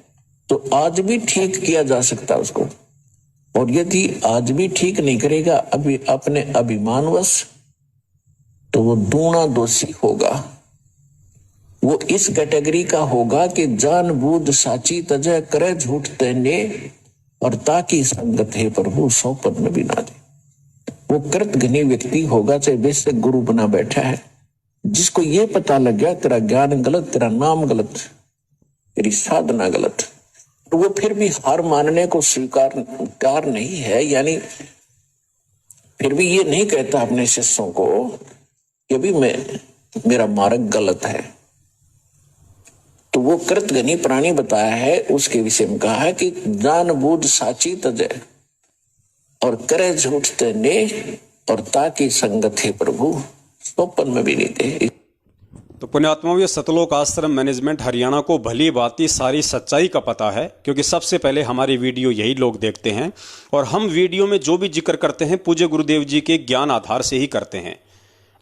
तो आज भी ठीक किया जा सकता है उसको। और यदि आज भी ठीक नहीं करेगा अभी अपने अभिमानवश, तो वो दूना दोषी होगा। वो इस कैटेगरी का होगा कि जान बूझ साची तजय करे झूठ तैने, और ताकि संगत है प्रभु सौ पद में भी ना दे। वो कृतघ्नी व्यक्ति होगा, चाहे वैसे गुरु बना बैठा है, जिसको ये पता लग गया तेरा ज्ञान गलत, तेरा नाम गलत, तेरी साधना गलत, तो वो फिर भी हार मानने को स्वीकार नहीं है। यानी फिर भी ये नहीं कहता अपने शिष्यों को कि अभी मेरा मार्ग गलत है। तो वो कृतघ्नी प्राणी बताया है, उसके विषय में कहा है कि जान बूझ साची तजय और करे झूठ तैने, और ताकि संगत है प्रभु स्वपन में भी नहीं दे। तो पुण्यात्माओं, ये सतलोक आश्रम मैनेजमेंट हरियाणा को भली भांति सारी सच्चाई का पता है, क्योंकि सबसे पहले हमारी वीडियो यही लोग देखते हैं, और हम वीडियो में जो भी जिक्र करते हैं पूज्य गुरुदेव जी के ज्ञान आधार से ही करते हैं।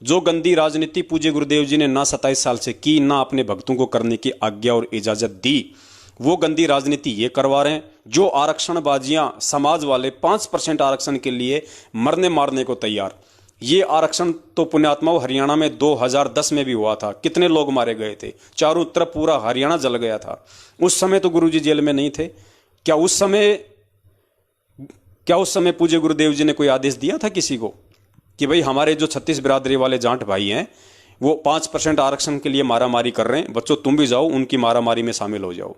जो गंदी राजनीति पूज्य गुरुदेव जी ने ना 27 साल से की, ना अपने भक्तों को करने की आज्ञा और इजाजत दी, वो गंदी राजनीति ये करवा रहे हैं। जो आरक्षण बाजियां समाज वाले 5% आरक्षण के लिए मरने मारने को तैयार, ये आरक्षण तो पुण्यात्माओं हरियाणा में 2010 में भी हुआ था। कितने लोग मारे गए थे, चारों तरफ पूरा हरियाणा जल गया था। उस समय तो गुरुजी जेल में नहीं थे। क्या उस समय पूज्य गुरुदेव जी ने कोई आदेश दिया था किसी को कि भाई हमारे जो 36 बिरादरी वाले जाट भाई हैं वो 5% आरक्षण के लिए मारामारी कर रहे हैं, बच्चों तुम भी जाओ उनकी मारामारी में शामिल हो जाओ?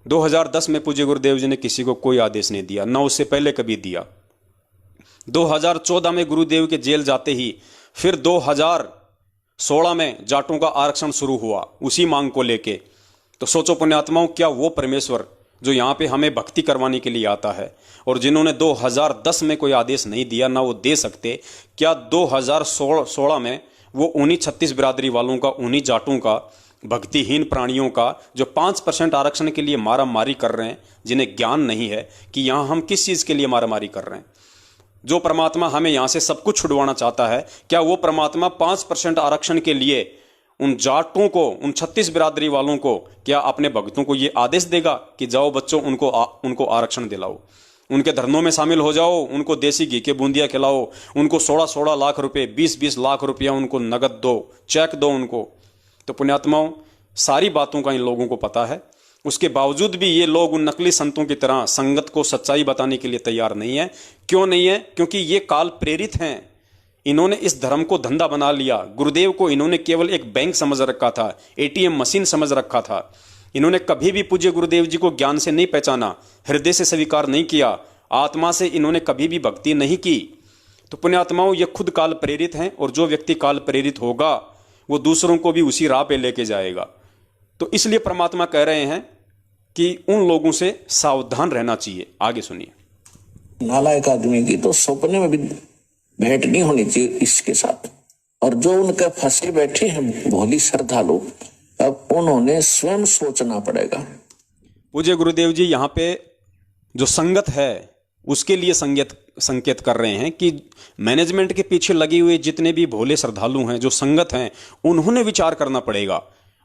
2010 में पूज्य गुरुदेव जी ने किसी को कोई आदेश नहीं दिया, ना उससे पहले कभी दिया। 2014 में गुरुदेव के जेल जाते ही फिर 2016 में जाटों का आरक्षण शुरू हुआ उसी मांग को लेके। तो सोचो पुण्यात्माओं, क्या वो परमेश्वर जो यहाँ पे हमें भक्ति करवाने के लिए आता है और जिन्होंने 2010 में कोई आदेश नहीं दिया, ना वो दे सकते, क्या 2016 में वो उन्हीं 36 बिरादरी वालों का, उन्हीं जाटों का, भक्तिहीन प्राणियों का जो 5% आरक्षण के लिए मारामारी कर रहे हैं, जिन्हें ज्ञान नहीं है कि यहाँ हम किस चीज़ के लिए मारामारी कर रहे हैं? जो परमात्मा हमें यहाँ से सब कुछ छुड़वाना चाहता है, क्या वो परमात्मा 5% आरक्षण के लिए उन जाटों को, उन 36 बिरादरी वालों को क्या अपने भक्तों को ये आदेश देगा कि जाओ बच्चों उनको आरक्षण दिलाओ, उनके धरनों में शामिल हो जाओ, उनको देसी घी के बूंदिया खिलाओ, उनको 16-16 लाख रुपए, 20-20 लाख रुपया उनको नगद दो, चेक दो उनको। तो पुण्यात्माओं, सारी बातों का इन लोगों को पता है। उसके बावजूद भी ये लोग उन नकली संतों की तरह संगत को सच्चाई बताने के लिए तैयार नहीं है। क्यों नहीं है? क्योंकि ये काल प्रेरित हैं। इन्होंने इस धर्म को धंधा बना लिया। गुरुदेव को इन्होंने केवल एक बैंक समझ रखा था, एटीएम मशीन समझ रखा था। इन्होंने कभी भी पूज्य गुरुदेव जी को ज्ञान से नहीं पहचाना, हृदय से स्वीकार नहीं किया, आत्मा से इन्होंने कभी भी भक्ति नहीं की। तो पुण्यात्माओं, ये खुद काल प्रेरित हैं, और जो व्यक्ति काल प्रेरित होगा वो दूसरों को भी उसी राह पे लेके जाएगा। तो इसलिए परमात्मा कह रहे हैं कि उन लोगों से सावधान रहना चाहिए। आगे सुनिए। नालायक आदमी की तो सपने में भी भेंट नहीं होनी चाहिए इसके साथ। और जो उनके फंसे बैठे हैं भोली श्रद्धालु, अब उन्होंने स्वयं सोचना पड़ेगा। पूज्य गुरुदेव जी यहाँ पे जो संगत है उसके लिए संकेत कर रहे हैं कि मैनेजमेंट के पीछे लगे हुए जितने भी भोले श्रद्धालु हैं, जो संगत हैं, उन्होंने विचार करना पड़ेगा।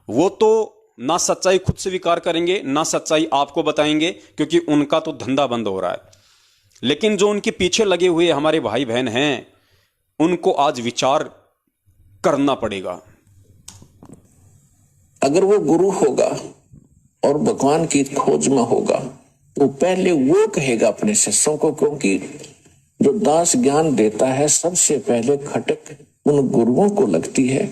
वो तो ना सच्चाई खुद स्वीकार करेंगे, ना सच्चाई आपको बताएंगे, क्योंकि उनका तो धंधा बंद हो रहा है। लेकिन जो उनके पीछे लगे हुए हमारे भाई बहन हैं, उनको आज विचार करना पड़ेगा। अगर वो गुरु होगा और भगवान की खोज में होगा तो पहले वो कहेगा अपने शिष्यों को, क्योंकि जो दास ज्ञान देता है सबसे पहले खटक उन गुरुओं को लगती है,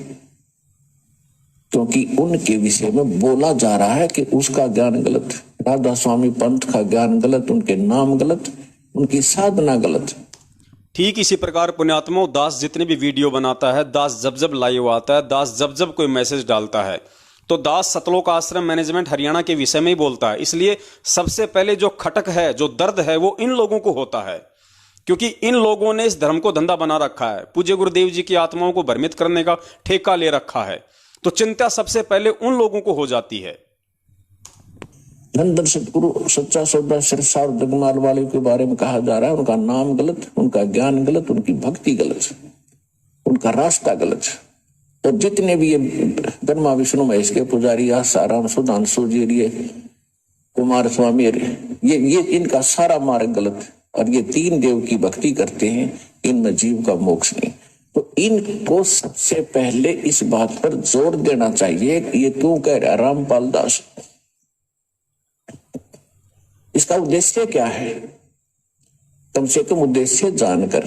क्योंकि उनके विषय में बोला जा रहा है कि उसका ज्ञान गलत, राधा स्वामी पंथ का ज्ञान गलत, उनके नाम गलत, उनकी साधना गलत। ठीक इसी प्रकार पुण्यात्माओं, दास जितने भी वीडियो बनाता है, दास जब जब लाइव आता है, दास जब जब कोई मैसेज डालता है, तो दास सतलोक आश्रम मैनेजमेंट हरियाणा के विषय में ही बोलता है। इसलिए सबसे पहले जो खटक है, जो दर्द है, वो इन लोगों को होता है, क्योंकि इन लोगों ने इस धर्म को धंधा बना रखा है, पूज्य गुरुदेव जी की आत्माओं को भ्रमित करने का ठेका ले रखा है। तो चिंता सबसे पहले उन लोगों को हो जाती है। धन सतगुरु सच्चा सौदा सिरसार जगमाल वाले के बारे में कहा जा रहा है, उनका नाम गलत, उनका ज्ञान गलत, उनकी भक्ति गलत, उनका रास्ता गलत। और जितने भी ये ब्रह्मा विष्णु महेश के पुजारी, आसाराम सुधांशु जी, कुमार स्वामी, ये इनका सारा मार्ग गलत। और ये 3 देव की भक्ति करते हैं, इनमें जीव का मोक्ष नहीं। तो इनको सबसे पहले इस बात पर जोर देना चाहिए कि ये क्यों कह रहा रामपाल दास, इसका उद्देश्य क्या है? कम से कम उद्देश्य जानकर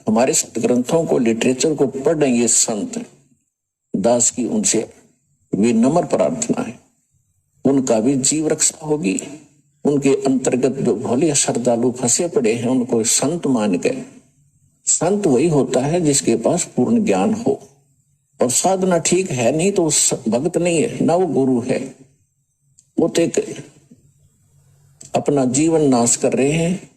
हमारे ग्रंथों को, लिटरेचर को पढ़ रहे ये संत दास की उनसे विनम्र प्रार्थना है, उनका भी जीव रक्षा होगी। उनके अंतर्गत जो भोले श्रद्धालु फंसे पड़े हैं उनको संत मान के, संत वही होता है जिसके पास पूर्ण ज्ञान हो और साधना ठीक है, नहीं तो भक्त नहीं है, ना वो गुरु है। वो तो एक अपना जीवन नाश कर रहे हैं।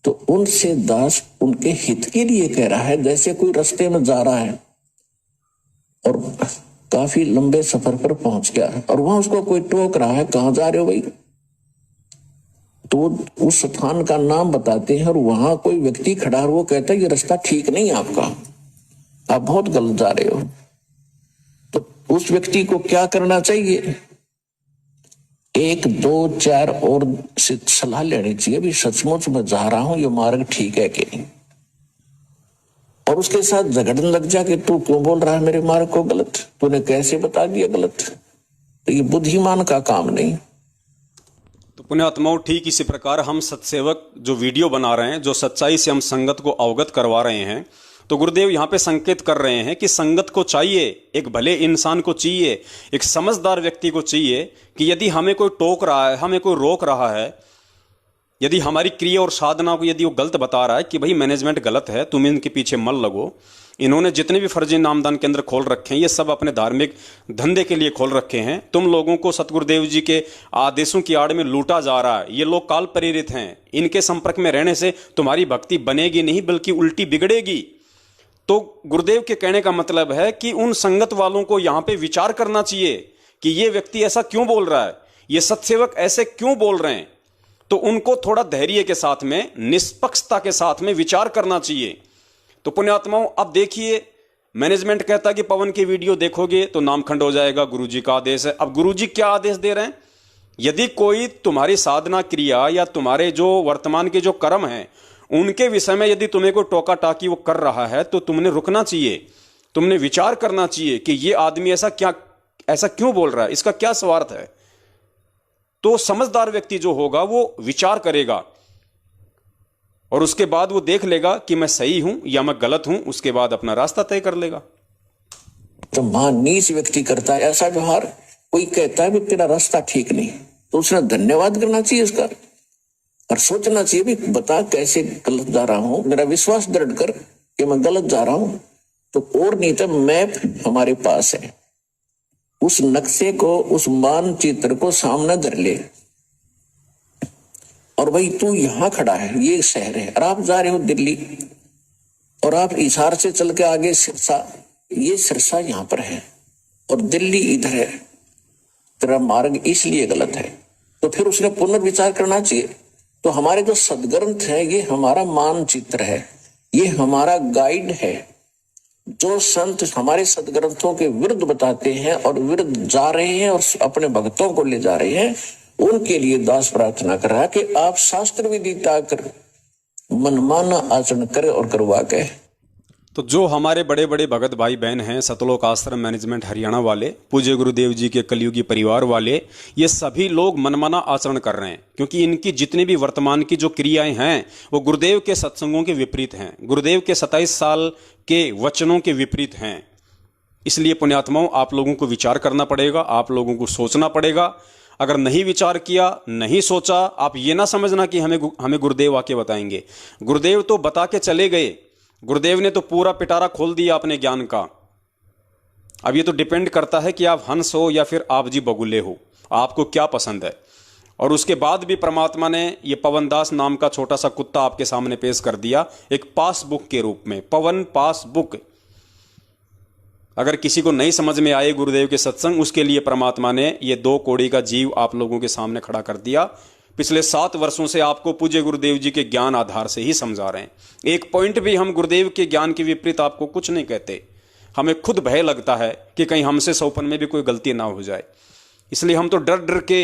तो उनसे दास उनके हित के लिए कह रहा है। जैसे कोई रास्ते में जा रहा है और काफी लंबे सफर पर पहुंच गया और वहां उसको कोई टोक रहा है, कहां जा रहे हो भाई? तो उस स्थान का नाम बताते हैं और वहां कोई व्यक्ति खड़ा है, वो कहता है ये रास्ता ठीक नहीं है आपका, आप बहुत गलत जा रहे हो। तो उस व्यक्ति को क्या करना चाहिए? 1, 2, 4 और से सलाह लेनी चाहिए, भी सचमुच मैं जा रहा हूं, ये मार्ग ठीक है कि नहीं। और उसके साथ झगड़ने लग जा कि तू क्यों बोल रहा है मेरे मार्ग को गलत, तूने कैसे बता दिया गलत। तो ये बुद्धिमान का काम नहीं। तो पुण्यात्माओं, ठीक इसी प्रकार हम सत्सेवक जो वीडियो बना रहे हैं, जो सच्चाई से हम संगत को अवगत करवा रहे हैं, तो गुरुदेव यहाँ पे संकेत कर रहे हैं कि संगत को चाहिए, एक भले इंसान को चाहिए, एक समझदार व्यक्ति को चाहिए कि यदि हमें कोई टोक रहा है, हमें कोई रोक रहा है, यदि हमारी क्रिया और साधना को यदि वो गलत बता रहा है कि भाई मैनेजमेंट गलत है, तुम इनके पीछे मत लगो, इन्होंने जितने भी फर्जी नामदान केंद्र खोल रखे हैं ये सब अपने धार्मिक धंधे के लिए खोल रखे हैं, तुम लोगों को सतगुरुदेव जी के आदेशों की आड़ में लूटा जा रहा है, ये लोग काल प्रेरित हैं, इनके संपर्क में रहने से तुम्हारी भक्ति बनेगी नहीं बल्कि उल्टी बिगड़ेगी। तो गुरुदेव के कहने का मतलब है कि उन संगत वालों को यहाँ पे विचार करना चाहिए कि ये व्यक्ति ऐसा क्यों बोल रहा है, ये सत्सेवक ऐसे क्यों बोल रहे हैं। तो उनको थोड़ा धैर्य के साथ में, निष्पक्षता के साथ में विचार करना चाहिए। तो पुण्यात्माओं, अब देखिए मैनेजमेंट कहता कि पवन की वीडियो देखोगे तो नामखंड हो जाएगा, गुरुजी का आदेश है। अब गुरुजी क्या आदेश दे रहे हैं? यदि कोई तुम्हारी साधना क्रिया या तुम्हारे जो वर्तमान के जो कर्म हैं उनके विषय में यदि तुम्हें कोई टोका टाकी वो कर रहा है तो तुमने रुकना चाहिए, तुमने विचार करना चाहिए कि ये आदमी ऐसा क्यों बोल रहा है, इसका क्या स्वार्थ है। तो समझदार व्यक्ति जो होगा वो विचार करेगा और उसके बाद वो देख लेगा कि मैं सही हूं या मैं गलत हूं, उसके बाद अपना रास्ता तय कर लेगा। तो महान नीच व्यक्ति करता है ऐसा व्यवहार। कोई कहता है भी तेरा रास्ता ठीक नहीं, तो उसने धन्यवाद करना चाहिए इसका और सोचना चाहिए भी बता कैसे गलत जा रहा हूं, मेरा विश्वास दृढ़ कर कि मैं गलत जा रहा हूं। तो और नहीं तो मैप हमारे पास है, उस नक्शे को, उस मानचित्र को सामने धर ले और भाई तू यहां खड़ा है, ये शहर है और आप जा रहे हो दिल्ली और आप इशार से चल के आगे सिरसा, ये सिरसा यहां पर है और दिल्ली इधर है, तेरा मार्ग इसलिए गलत है। तो फिर उसने पुनर्विचार करना चाहिए। तो हमारे जो सदग्रंथ है ये हमारा मानचित्र है, ये हमारा गाइड है। जो संत हमारे सदग्रंथों के विरुद्ध बताते हैं और विरुद्ध जा रहे हैं और अपने भक्तों को ले जा रहे हैं, उनके लिए दास प्रार्थना कर रहा है कि आप शास्त्र विधि त्याग कर मनमाना आचरण करें और करवा के। तो जो हमारे बड़े बड़े भगत भाई बहन हैं, सतलोक आश्रम मैनेजमेंट हरियाणा वाले, पूज्य गुरुदेव जी के कलयुगी परिवार वाले, ये सभी लोग मनमाना आचरण कर रहे हैं क्योंकि इनकी जितनी भी वर्तमान की जो क्रियाएं हैं वो गुरुदेव के सत्संगों के विपरीत हैं, गुरुदेव के 27 साल के वचनों के विपरीत हैं। इसलिए पुण्यात्माओं, आप लोगों को विचार करना पड़ेगा, आप लोगों को सोचना पड़ेगा। अगर नहीं विचार किया, नहीं सोचा, आप ये ना समझना कि हमें गुरुदेव आके बताएंगे। गुरुदेव तो बता के चले गए, गुरुदेव ने तो पूरा पिटारा खोल दिया अपने ज्ञान का। अब ये तो डिपेंड करता है कि आप हंस हो या फिर आप जी बगुले हो, आपको क्या पसंद है। और उसके बाद भी परमात्मा ने ये पवनदास नाम का छोटा सा कुत्ता आपके सामने पेश कर दिया एक पासबुक के रूप में, पवन पासबुक। अगर किसी को नहीं समझ में आए गुरुदेव के सत्संग, उसके लिए परमात्मा ने ये 2 कौड़ी का जीव आप लोगों के सामने खड़ा कर दिया। पिछले 7 वर्षों से आपको पूज्य गुरुदेव जी के ज्ञान आधार से ही समझा रहे हैं। एक पॉइंट भी हम गुरुदेव के ज्ञान के विपरीत आपको कुछ नहीं कहते। हमें खुद भय लगता है कि कहीं हमसे सौपन में भी कोई गलती ना हो जाए, इसलिए हम तो डर डर के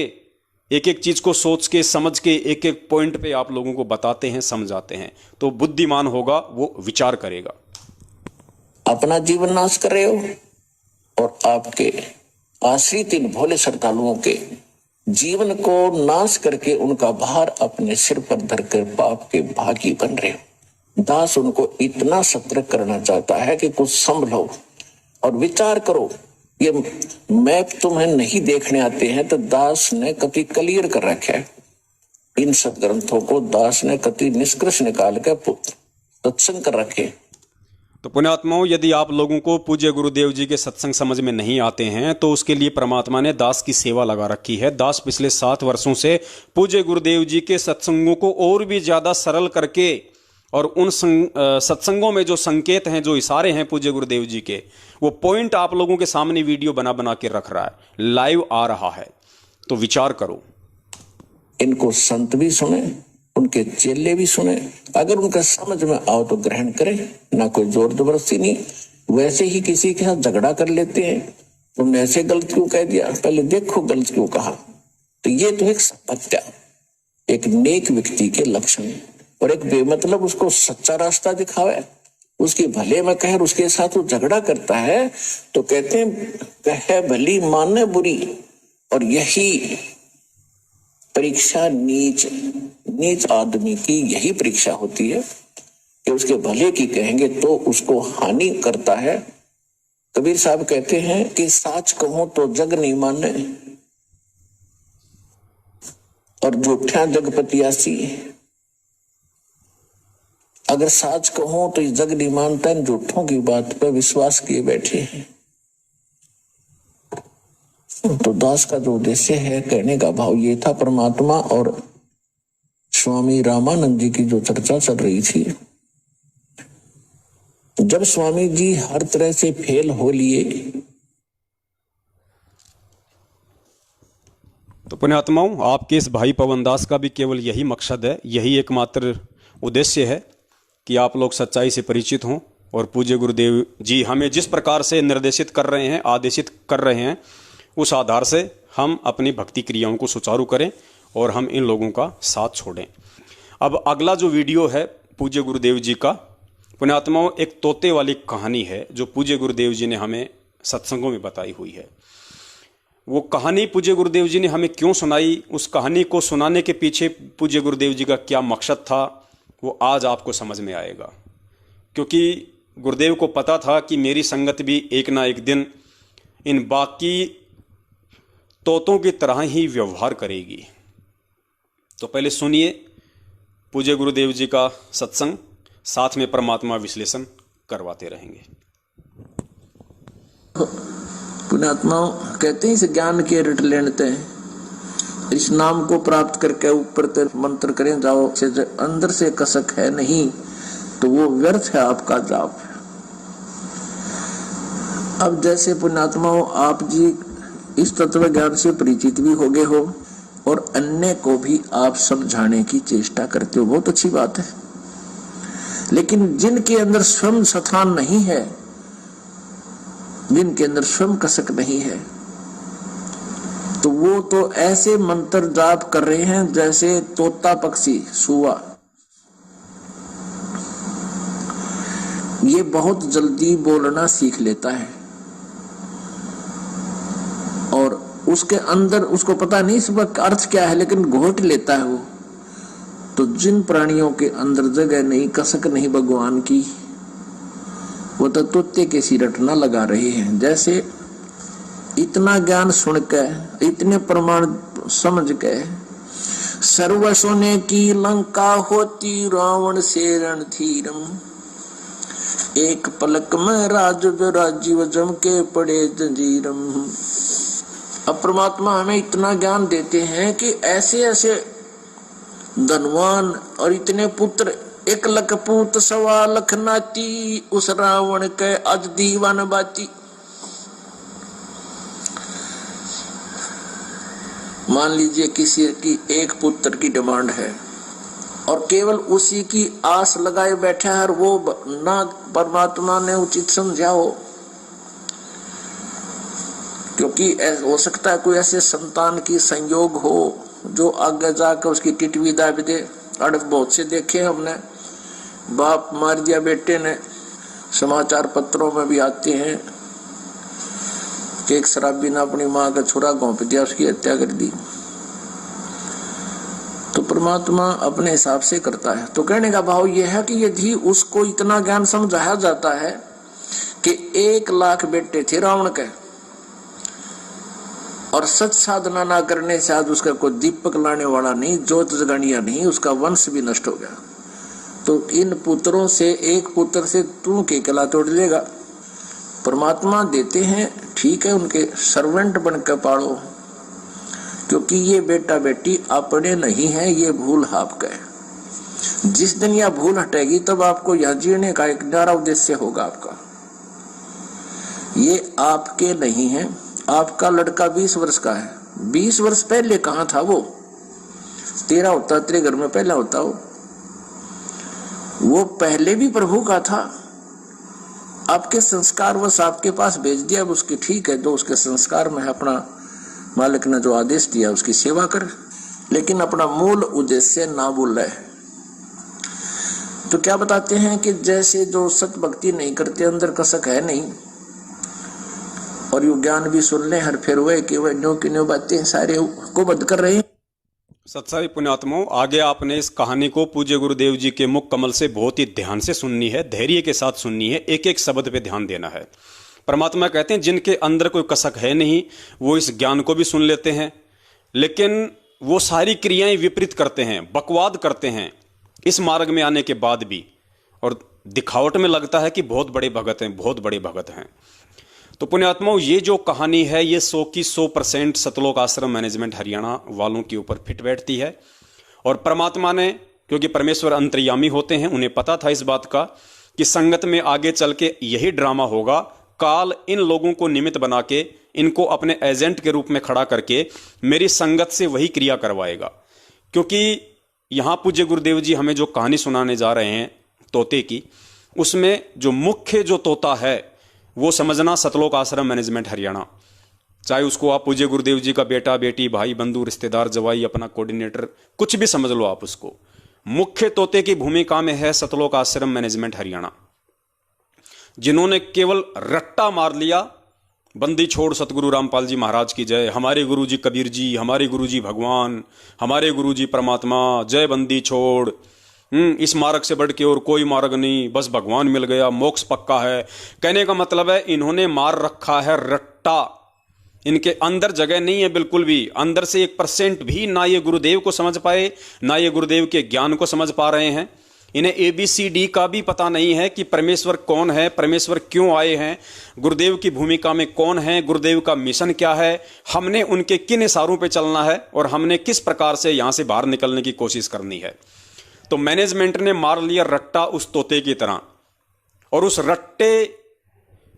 एक एक चीज को सोच के समझ के एक एक पॉइंट पे आप लोगों को बताते हैं, समझाते हैं। तो बुद्धिमान होगा वो विचार करेगा। अपना जीवन नाश कर रहे हो और आपके आश्रित इन भोले श्रद्धालुओं के जीवन को नाश करके उनका भार अपने सिर पर धरकर पाप के भागी बन रहे हो। दास उनको इतना सतर्क करना चाहता है कि कुछ संभलो और विचार करो। ये मैप तुम्हें नहीं देखने आते हैं तो दास ने कभी क्लियर कर रखा है। इन सदग्रंथों को दास ने कति निष्कर्ष निकाल कर सत्संग कर रखे। तो पुण्यात्माओं, यदि आप लोगों को पूज्य गुरुदेव जी के सत्संग समझ में नहीं आते हैं तो उसके लिए परमात्मा ने दास की सेवा लगा रखी है। दास पिछले 7 वर्षों से पूज्य गुरुदेव जी के सत्संगों को और भी ज्यादा सरल करके और उन सत्संगों में जो संकेत हैं, जो इशारे हैं पूज्य गुरुदेव जी के, वो पॉइंट आप लोगों के सामने वीडियो बना बना के रख रहा है, लाइव आ रहा है। तो विचार करो। इनको संत भी सुने, उनके चेले भी सुने, अगर उनका समझ में आओ तो ग्रहण करें, ना कोई जोर जबरदस्ती नहीं। वैसे ही किसी के साथ झगड़ा कर लेते हैं, तुमने ऐसे गलत क्यों कह दिया, पहले देखो गलत क्यों कहा। तो ये तो एक सत्या, एक नेक व्यक्ति के लक्षण। और एक बेमतलब उसको सच्चा रास्ता दिखावे, उसके भले में कहे, उसके साथ वो झगड़ा करता है तो कहते हैं कहे भली माने बुरी। और यही परीक्षा नीच आदमी की यही परीक्षा होती है कि उसके भले की कहेंगे तो उसको हानि करता है। कबीर साहब कहते हैं कि साच कहूं तो जग नहीं माने और झूठा जगपतियासी। अगर साच कहूं तो जग नहीं मानता, इन झूठों की बात पर विश्वास किए बैठे हैं। तो दास का जो उद्देश्य है, कहने का भाव ये था, परमात्मा और स्वामी रामानंद जी की जो चर्चा चल रही थी, जब स्वामी जी हर तरह से फेल हो लिए तो पुण्यात्माओं, आपके इस भाई पवनदास का भी केवल यही मकसद है, यही एकमात्र उद्देश्य है कि आप लोग सच्चाई से परिचित हों, और पूज्य गुरुदेव जी हमें जिस प्रकार से निर्देशित कर रहे हैं, आदेशित कर रहे हैं, उस आधार से हम अपनी भक्ति क्रियाओं को सुचारू करें और हम इन लोगों का साथ छोड़ें। अब अगला जो वीडियो है पूज्य गुरुदेव जी का, पुण्यात्माओं, एक तोते वाली कहानी है जो पूज्य गुरुदेव जी ने हमें सत्संगों में बताई हुई है। वो कहानी पूज्य गुरुदेव जी ने हमें क्यों सुनाई, उस कहानी को सुनाने के पीछे पूज्य गुरुदेव जी का क्या मकसद था, वो आज आपको समझ में आएगा। क्योंकि गुरुदेव को पता था कि मेरी संगत भी एक ना एक दिन इन बाकी तोतों की तरह ही व्यवहार करेगी। तो पहले सुनिए पूज्य गुरुदेव जी का सत्संग, साथ में परमात्मा विश्लेषण करवाते रहेंगे। पुण्यात्मा कहते हैं इस ज्ञान के रट लेते हैं, इस नाम को प्राप्त करके ऊपर तक मंत्र करें जाओ, से अंदर से कसक है नहीं तो वो व्यर्थ है आपका जाप। अब जैसे पुण्यात्माओं आप जी इस तत्व ज्ञान से परिचित भी हो गए हो और अन्य को भी आप समझाने की चेष्टा करते हो, बहुत अच्छी बात है। लेकिन जिनके अंदर स्वयं स्थान नहीं है, जिनके अंदर स्वयं कसक नहीं है, तो वो तो ऐसे मंत्र जाप कर रहे हैं जैसे तोता पक्षी सुआ। ये बहुत जल्दी बोलना सीख लेता है और उसके अंदर उसको पता नहीं इसका अर्थ क्या है, लेकिन घोट लेता है वो। तो जिन प्राणियों के अंदर जगह नहीं, कसक नहीं भगवान की, वो तो तोते के सी रटना लगा रहे हैं। जैसे इतना ज्ञान सुन के, इतने प्रमाण समझ के, सर्व सोने की लंका होती रावण से रणधीरम, एक पलक में राजीव जम के पड़े जंजीरम। अब परमात्मा हमें इतना ज्ञान देते हैं कि ऐसे ऐसे धनवान और इतने पुत्र, 1 लख पूत 1.25 लाख नाती, उस रावण के आज दीवान बाती। मान लीजिए किसी की 1 पुत्र की डिमांड है और केवल उसी की आस लगाए बैठा है, और वो ना परमात्मा ने उचित समझा हो, क्योंकि हो सकता है कोई ऐसे संतान की संयोग हो जो आगे जाकर उसकी टिटवी दाब दे। अड़क बहुत से देखे हमने, बाप मार दिया बेटे ने, समाचार पत्रों में भी आते हैं कि एक शराबी ने अपनी माँ का छुरा घोंप दिया, उसकी हत्या कर दी। तो परमात्मा अपने हिसाब से करता है। तो कहने का भाव यह है कि यदि उसको इतना ज्ञान समझाया जाता है कि 1 लाख बेटे थे रावण के, और सच साधना ना करने से आज उसका कोई दीपक लाने वाला नहीं, ज्योत जगानिया नहीं, उसका वंश भी नष्ट हो गया, तो इन पुत्रों से 1 पुत्र से तू के कला तोड़ लेगा। परमात्मा देते हैं, ठीक है, उनके सर्वेंट बनकर पालो, क्योंकि ये बेटा बेटी अपने नहीं है, ये भूल आपका है। जिस दिन यह भूल हटेगी तब आपको यह जीने का एक न्यारा उद्देश्य होगा आपका। ये आपके नहीं है। आपका लड़का 20 वर्ष का है, 20 वर्ष पहले कहाँ था वो? तेरा होता, तेरे घर में पहला होता वो पहले भी प्रभु का था। आपके संस्कार वश आपके पास भेज दिया उसकी, ठीक है, जो उसके संस्कार में है, अपना मालिक ने जो आदेश दिया उसकी सेवा कर, लेकिन अपना मूल उद्देश्य ना भूले। तो क्या बताते हैं कि जैसे जो सत भक्ति नहीं करते, अंदर कसक है नहीं, और यो ज्ञान भी सुन ले हर फिर हुए कि वह न्यो की न्यो बातें सारे को बंद कर रहे हैं। सत्साई पुण्यात्माओं, आगे आपने इस कहानी को पूज्य गुरुदेव जी के मुख कमल से बहुत ही ध्यान से सुननी है, धैर्य के साथ सुननी है, एक एक शब्द पे ध्यान देना है। परमात्मा कहते हैं जिनके अंदर कोई कसक है नहीं, वो इस ज्ञान को भी सुन लेते हैं, लेकिन वो सारी क्रियाएं विपरीत करते हैं, बकवाद करते हैं इस मार्ग में आने के बाद भी, और दिखावट में लगता है कि बहुत बड़े भगत हैं, बहुत बड़े भगत हैं। तो पुण्यात्माओं, ये जो कहानी है ये 100 की 100% सतलोक आश्रम मैनेजमेंट हरियाणा वालों के ऊपर फिट बैठती है। और परमात्मा ने, क्योंकि परमेश्वर अंतर्यामी होते हैं, उन्हें पता था इस बात का कि संगत में आगे चल के यही ड्रामा होगा। काल इन लोगों को निमित्त बना के, इनको अपने एजेंट के रूप में खड़ा करके मेरी संगत से वही क्रिया करवाएगा। क्योंकि यहाँ पूज्य गुरुदेव जी हमें जो कहानी सुनाने जा रहे हैं तोते की, उसमें जो मुख्य जो तोता है वो समझना सतलोक आश्रम मैनेजमेंट हरियाणा। चाहे उसको आप पूज्य गुरुदेव जी का बेटा बेटी भाई बंधु रिश्तेदार जवाई अपना कोऑर्डिनेटर कुछ भी समझ लो आप उसको, मुख्य तोते की भूमिका में है सतलोक आश्रम मैनेजमेंट हरियाणा, जिन्होंने केवल रट्टा मार लिया बंदी छोड़ सतगुरु रामपाल जी महाराज की जय, हमारे गुरु जी कबीर जी, हमारे गुरु जी भगवान, हमारे गुरु जी परमात्मा, जय बंदी छोड़, इस मार्ग से बढ़ के और कोई मार्ग नहीं, बस भगवान मिल गया, मोक्ष पक्का है। कहने का मतलब है इन्होंने मार रखा है रट्टा, इनके अंदर जगह नहीं है बिल्कुल भी, अंदर से 1% भी ना ये गुरुदेव को समझ पाए ना ये गुरुदेव के ज्ञान को समझ पा रहे हैं। इन्हें ABCD का भी पता नहीं है कि परमेश्वर कौन है, परमेश्वर क्यों आए हैं, गुरुदेव की भूमिका में कौन है, गुरुदेव का मिशन क्या है, हमने उनके किन इशारों पे चलना है और हमने किस प्रकार से यहां से बाहर निकलने की कोशिश करनी है। तो मैनेजमेंट ने मार लिया रट्टा उस तोते की तरह, और उस रट्टे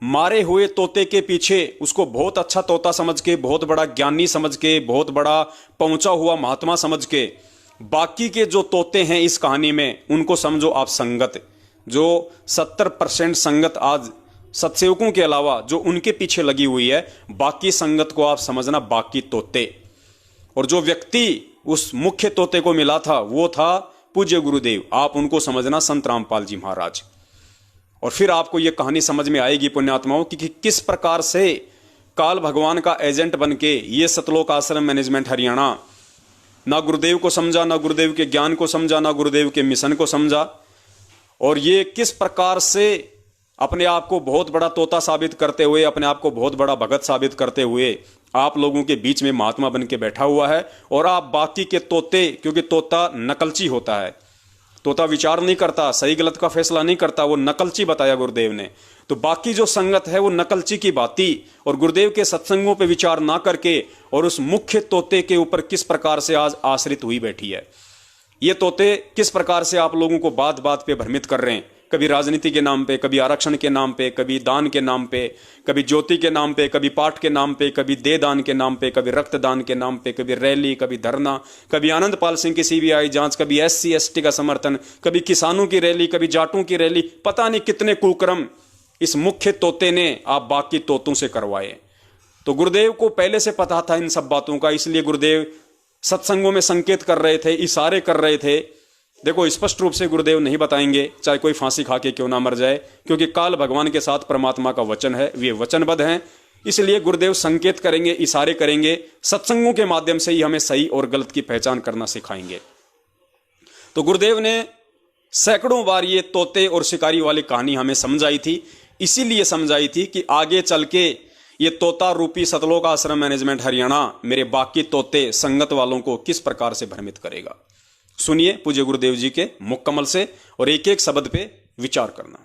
मारे हुए तोते के पीछे उसको बहुत अच्छा तोता समझ के, बहुत बड़ा ज्ञानी समझ के, बहुत बड़ा पहुंचा हुआ महात्मा समझ के, बाकी के जो तोते हैं इस कहानी में उनको समझो आप संगत, जो 70% संगत आज सत्सेवकों के अलावा जो उनके पीछे लगी हुई है, बाकी संगत को आप समझना बाकी तोते। और जो व्यक्ति उस मुख्य तोते को मिला था वो था पूज्य गुरुदेव, आप उनको समझना संत रामपाल जी महाराज। और फिर आपको यह कहानी समझ में आएगी पुण्यात्माओं कि किस प्रकार से काल भगवान का एजेंट बन के ये सतलोक आश्रम मैनेजमेंट हरियाणा ना गुरुदेव को समझा, ना गुरुदेव के ज्ञान को समझा, ना गुरुदेव के मिशन को समझा, और ये किस प्रकार से अपने आप को बहुत बड़ा तोता साबित करते हुए, अपने आप को बहुत बड़ा भगत साबित करते हुए आप लोगों के बीच में महात्मा बन के बैठा हुआ है। और आप बाकी के तोते, क्योंकि तोता नकलची होता है, तोता विचार नहीं करता, सही गलत का फैसला नहीं करता, वो नकलची बताया गुरुदेव ने। तो बाकी जो संगत है वो नकलची की बाती और गुरुदेव के सत्संगों पे विचार ना करके और उस मुख्य तोते के ऊपर किस प्रकार से आज आश्रित हुई बैठी है। ये तोते किस प्रकार से आप लोगों को बात बात पे भ्रमित कर रहे हैं, कभी राजनीति के नाम पे, कभी आरक्षण के नाम पे, कभी दान के नाम पे, कभी ज्योति के नाम पे, कभी पाठ के नाम पे, कभी दे दान के नाम पे, कभी रक्तदान के नाम पे, कभी रैली, कभी धरना, कभी आनंदपाल सिंह की CBI जांच, कभी SC ST का समर्थन, कभी किसानों की रैली, कभी जाटों की रैली, पता नहीं कितने कुकर्म इस मुख्य तोते ने आप बाकी तोतों से करवाए। तो गुरुदेव को पहले से पता था इन सब बातों का, इसलिए गुरुदेव सत्संगों में संकेत कर रहे थे, इशारे कर रहे थे। देखो स्पष्ट रूप से गुरुदेव नहीं बताएंगे, चाहे कोई फांसी खा के क्यों ना मर जाए, क्योंकि काल भगवान के साथ परमात्मा का वचन है, वे वचनबद्ध हैं। इसलिए गुरुदेव संकेत करेंगे, इशारे करेंगे, सत्संगों के माध्यम से ही हमें सही और गलत की पहचान करना सिखाएंगे। तो गुरुदेव ने सैकड़ों बार ये तोते और शिकारी वाली कहानी हमें समझाई थी, इसीलिए समझाई थी कि आगे चल के ये तोता रूपी सतलोक आश्रम मैनेजमेंट हरियाणा मेरे बाकी तोते संगत वालों को किस प्रकार से भ्रमित करेगा। सुनिए पूज्य गुरुदेव जी के मुकम्मल से और एक एक शब्द पे विचार करना।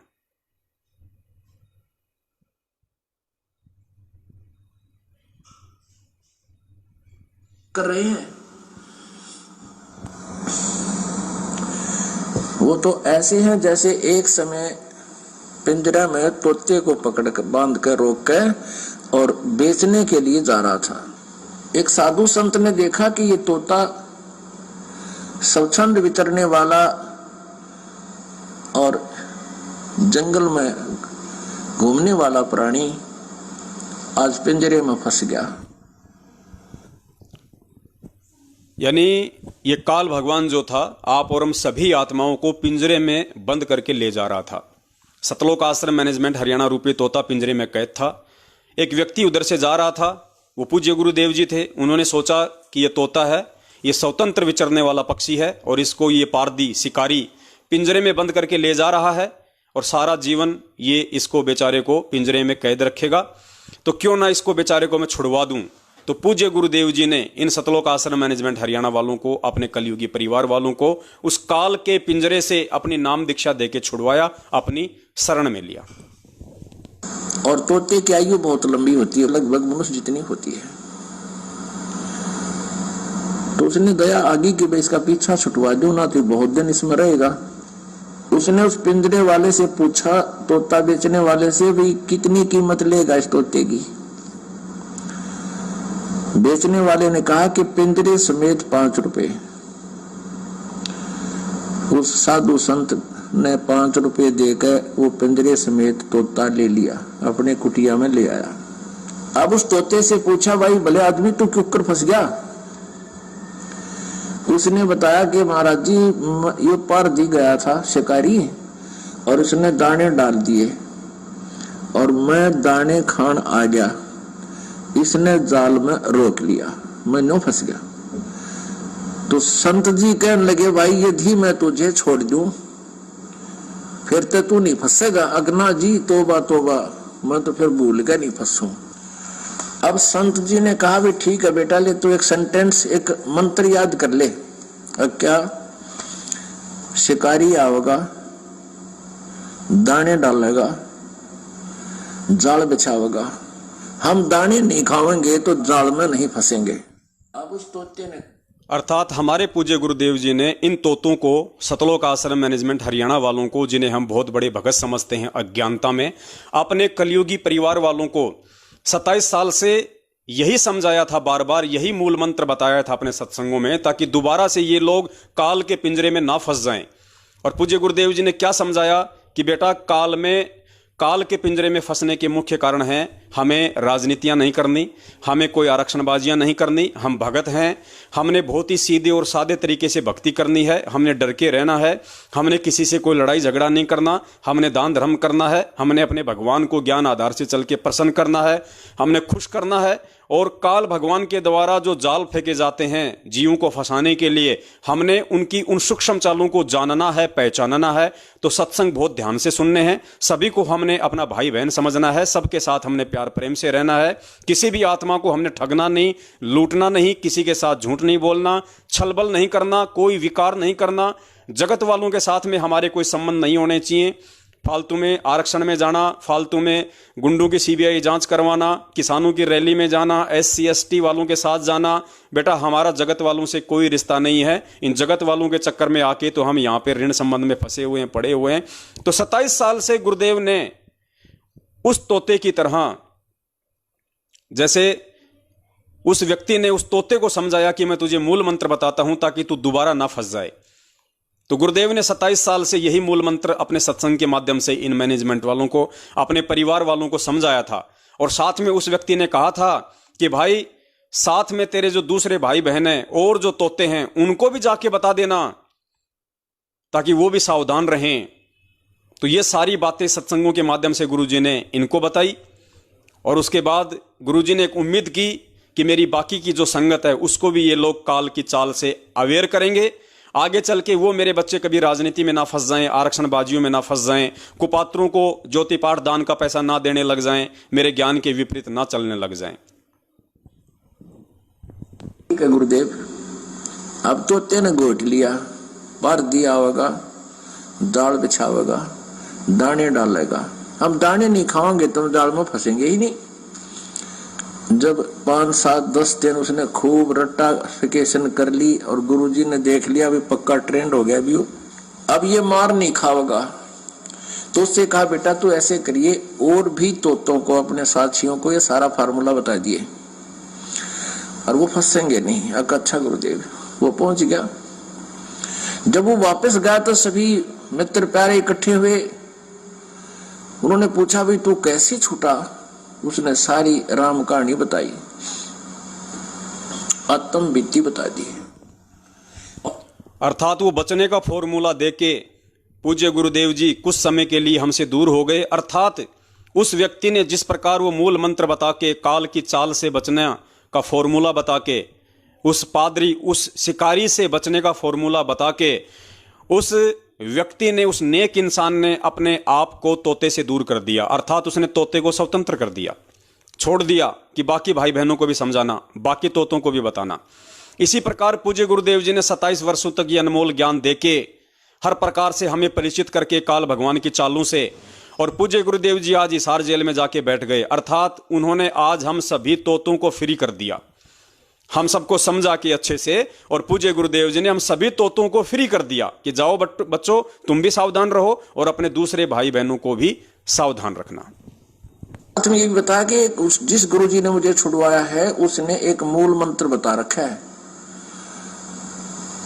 कर रहे हैं वो तो ऐसे हैं जैसे एक समय पिंजरा में तोते को पकड़ कर बांध कर रोक कर और बेचने के लिए जा रहा था। एक साधु संत ने देखा कि ये तोता स्वच्छंद विचरने वाला और जंगल में घूमने वाला प्राणी आज पिंजरे में फंस गया। यानी ये काल भगवान जो था आप और हम सभी आत्माओं को पिंजरे में बंद करके ले जा रहा था। सतलोक आश्रम मैनेजमेंट हरियाणा रूपी तोता पिंजरे में कैद था। एक व्यक्ति उधर से जा रहा था, वो पूज्य गुरुदेव जी थे। उन्होंने सोचा कि ये तोता है, ये स्वतंत्र विचरने वाला पक्षी है और इसको ये पारदी शिकारी पिंजरे में बंद करके ले जा रहा है और सारा जीवन ये इसको बेचारे को पिंजरे में कैद रखेगा, तो क्यों ना इसको बेचारे को मैं छुड़वा दूं। तो पूज्य गुरुदेव जी ने इन सतलोक आश्रम मैनेजमेंट हरियाणा वालों को, अपने कलयुगी परिवार वालों को उस काल के पिंजरे से अपनी नाम दीक्षा देके छुड़वाया, अपनी शरण में लिया। और तोते की आयु बहुत लंबी होती है, लगभग मनुष्य जितनी होती है। तो उसने दया आगे कि भाई इसका पीछा छुटवा दो ना, तो बहुत दिन इसमें रहेगा। उसने उस पिंजरे वाले से पूछा, तोता बेचने वाले से, भाई कितनी कीमत लेगा इस तोते की। बेचने वाले ने कहा कि पिंजरे समेत 5 रुपए। उस साधु संत ने 5 रुपए देकर वो पिंजरे समेत तोता ले लिया, अपने कुटिया में ले आया। अब उस तोते से पूछा, भाई भले आदमी तू क्यों कर फंस गया? उसने बताया कि महाराज जी ये पार दी गया था शिकारी और उसने दाने डाल दिए और मैं दाने खान आ गया, इसने जाल में रोक लिया, मैं नो फंस गया। तो संत जी कहने लगे, भाई ये धी मैं तुझे छोड़ दूं फिर तो तू नहीं फंसेगा। अगना जी तोबा तोबा, मैं तो फिर भूल गया नहीं फंसूं। अब संत जी ने कहा, भी ठीक है बेटा, ले तू एक सेंटेंस, एक मंत्र याद कर ले। अब क्या? शिकारी आवेगा, दाने डालेगा, जाल बिछावेगा, हम दाने नहीं खाएंगे तो जाल में नहीं फंसेंगे। अब उस तोते ने, अर्थात हमारे पूज्य गुरुदेव जी ने इन तोतों को, सतलोक आश्रम मैनेजमेंट हरियाणा वालों को, जिन्हें हम बहुत बड़े भगत समझते हैं अज्ञानता में, अपने कलयुगी परिवार वालों को 27 साल से यही समझाया था, बार बार यही मूल मंत्र बताया था अपने सत्संगों में, ताकि दोबारा से ये लोग काल के पिंजरे में ना फंस जाएं। और पूज्य गुरुदेव जी ने क्या समझाया कि बेटा, काल के पिंजरे में फंसने के मुख्य कारण हैं, हमें राजनीतियां नहीं करनी, हमें कोई आरक्षणबाजियां नहीं करनी, हम भगत हैं, हमने बहुत ही सीधे और सादे तरीके से भक्ति करनी है, हमने डर के रहना है, हमने किसी से कोई लड़ाई झगड़ा नहीं करना, हमने दान धर्म करना है, हमने अपने भगवान को ज्ञान आधार से चल के प्रसन्न करना है, हमने खुश करना है। और काल भगवान के द्वारा जो जाल फेंके जाते हैं जीवों को फंसाने के लिए, हमने उनकी उन सूक्ष्म चालों को जानना है, पहचानना है। तो सत्संग बहुत ध्यान से सुनने हैं, सभी को हमने अपना भाई बहन समझना है, सबके साथ हमने प्यार प्रेम से रहना है, किसी भी आत्मा को हमने ठगना नहीं, लूटना नहीं, किसी के साथ झूठ नहीं बोलना, छलबल नहीं करना, कोई विकार नहीं करना, जगत वालों के साथ में हमारे कोई संबंध नहीं होने चाहिए। फालतू में आरक्षण में जाना, फालतू में गुंडों की सीबीआई जांच करवाना, किसानों की रैली में जाना, SC ST वालों के साथ जाना, बेटा हमारा जगत वालों से कोई रिश्ता नहीं है। इन जगत वालों के चक्कर में आके तो हम यहाँ पे ऋण संबंध में फंसे हुए हैं, पड़े हुए हैं। तो 27 साल से गुरुदेव ने उस तोते की तरह, जैसे उस व्यक्ति ने उस तोते को समझाया कि मैं तुझे मूल मंत्र बताता हूं ताकि तू दोबारा ना फंस जाए, तो गुरुदेव ने 27 साल से यही मूल मंत्र अपने सत्संग के माध्यम से इन मैनेजमेंट वालों को, अपने परिवार वालों को समझाया था। और साथ में उस व्यक्ति ने कहा था कि भाई साथ में तेरे जो दूसरे भाई बहन हैं और जो तोते हैं उनको भी जाके बता देना ताकि वो भी सावधान रहें। तो ये सारी बातें सत्संगों के माध्यम से गुरुजी ने इनको बताई। और उसके बाद गुरुजी ने एक उम्मीद की कि मेरी बाकी की जो संगत है उसको भी ये लोग काल की चाल से अवेयर करेंगे, आगे चल के वो मेरे बच्चे कभी राजनीति में ना फंस जाएं, आरक्षणबाजियों में ना फंस जाएं, कुपात्रों को ज्योति पाठ दान का पैसा ना देने लग जाएं, मेरे ज्ञान के विपरीत ना चलने लग जाएं। ठीक है गुरुदेव, अब तो तेने गोट लिया, पार दिया होगा, दाल बिछावेगा, दाने डालेगा, हम दाने नहीं खाओगे तो दाल में फंसेंगे ही नहीं। जब 5, 7, 10 दिन उसने खूब रट्टाफिकेशन कर ली और गुरुजी ने देख लिया भी पक्का ट्रेंड हो गया भी, अब ये मार नहीं खाओगा, तो उससे कहा बेटा तू ऐसे करिए, और भी तोतों को, अपने साथियों को ये सारा फार्मूला बता दिए और वो फंसेंगे नहीं। अच्छा गुरुदेव, वो पहुंच गया। जब वो वापस गया तो सभी मित्र प्यारे इकट्ठे हुए, उन्होंने पूछा भी तू कैसे छूटा? उसने सारी राम कहानी बताई, आत्म बीती बता दी। अर्थात वो बचने का फॉर्मूला देके पूज्य गुरुदेव जी कुछ समय के लिए हमसे दूर हो गए। अर्थात उस व्यक्ति ने जिस प्रकार वो मूल मंत्र बता के, काल की चाल से बचने का फॉर्मूला बता के, उस पादरी, उस शिकारी से बचने का फॉर्मूला बता के, उस व्यक्ति ने, उस नेक इंसान ने अपने आप को तोते से दूर कर दिया। अर्थात उसने तोते को स्वतंत्र कर दिया, छोड़ दिया कि बाकी भाई बहनों को भी समझाना, बाकी तोतों को भी बताना। इसी प्रकार पूज्य गुरुदेव जी ने 27 वर्षों तक ये अनमोल ज्ञान देके, हर प्रकार से हमें परिचित करके काल भगवान की चालों से, और पूज्य गुरुदेव जी आज हिसार जेल में जाके बैठ गए। अर्थात उन्होंने आज हम सभी तोतों को फ्री कर दिया, हम सबको समझा के अच्छे से, और पूज्य गुरुदेव जी ने हम सभी तोतों को फ्री कर दिया कि जाओ बच्चों तुम भी सावधान रहो और अपने दूसरे भाई बहनों को भी सावधान रखना। तुम्हें ये भी बताया कि जिस गुरुजी ने मुझे छुड़वाया है उसने एक मूल मंत्र बता रखा है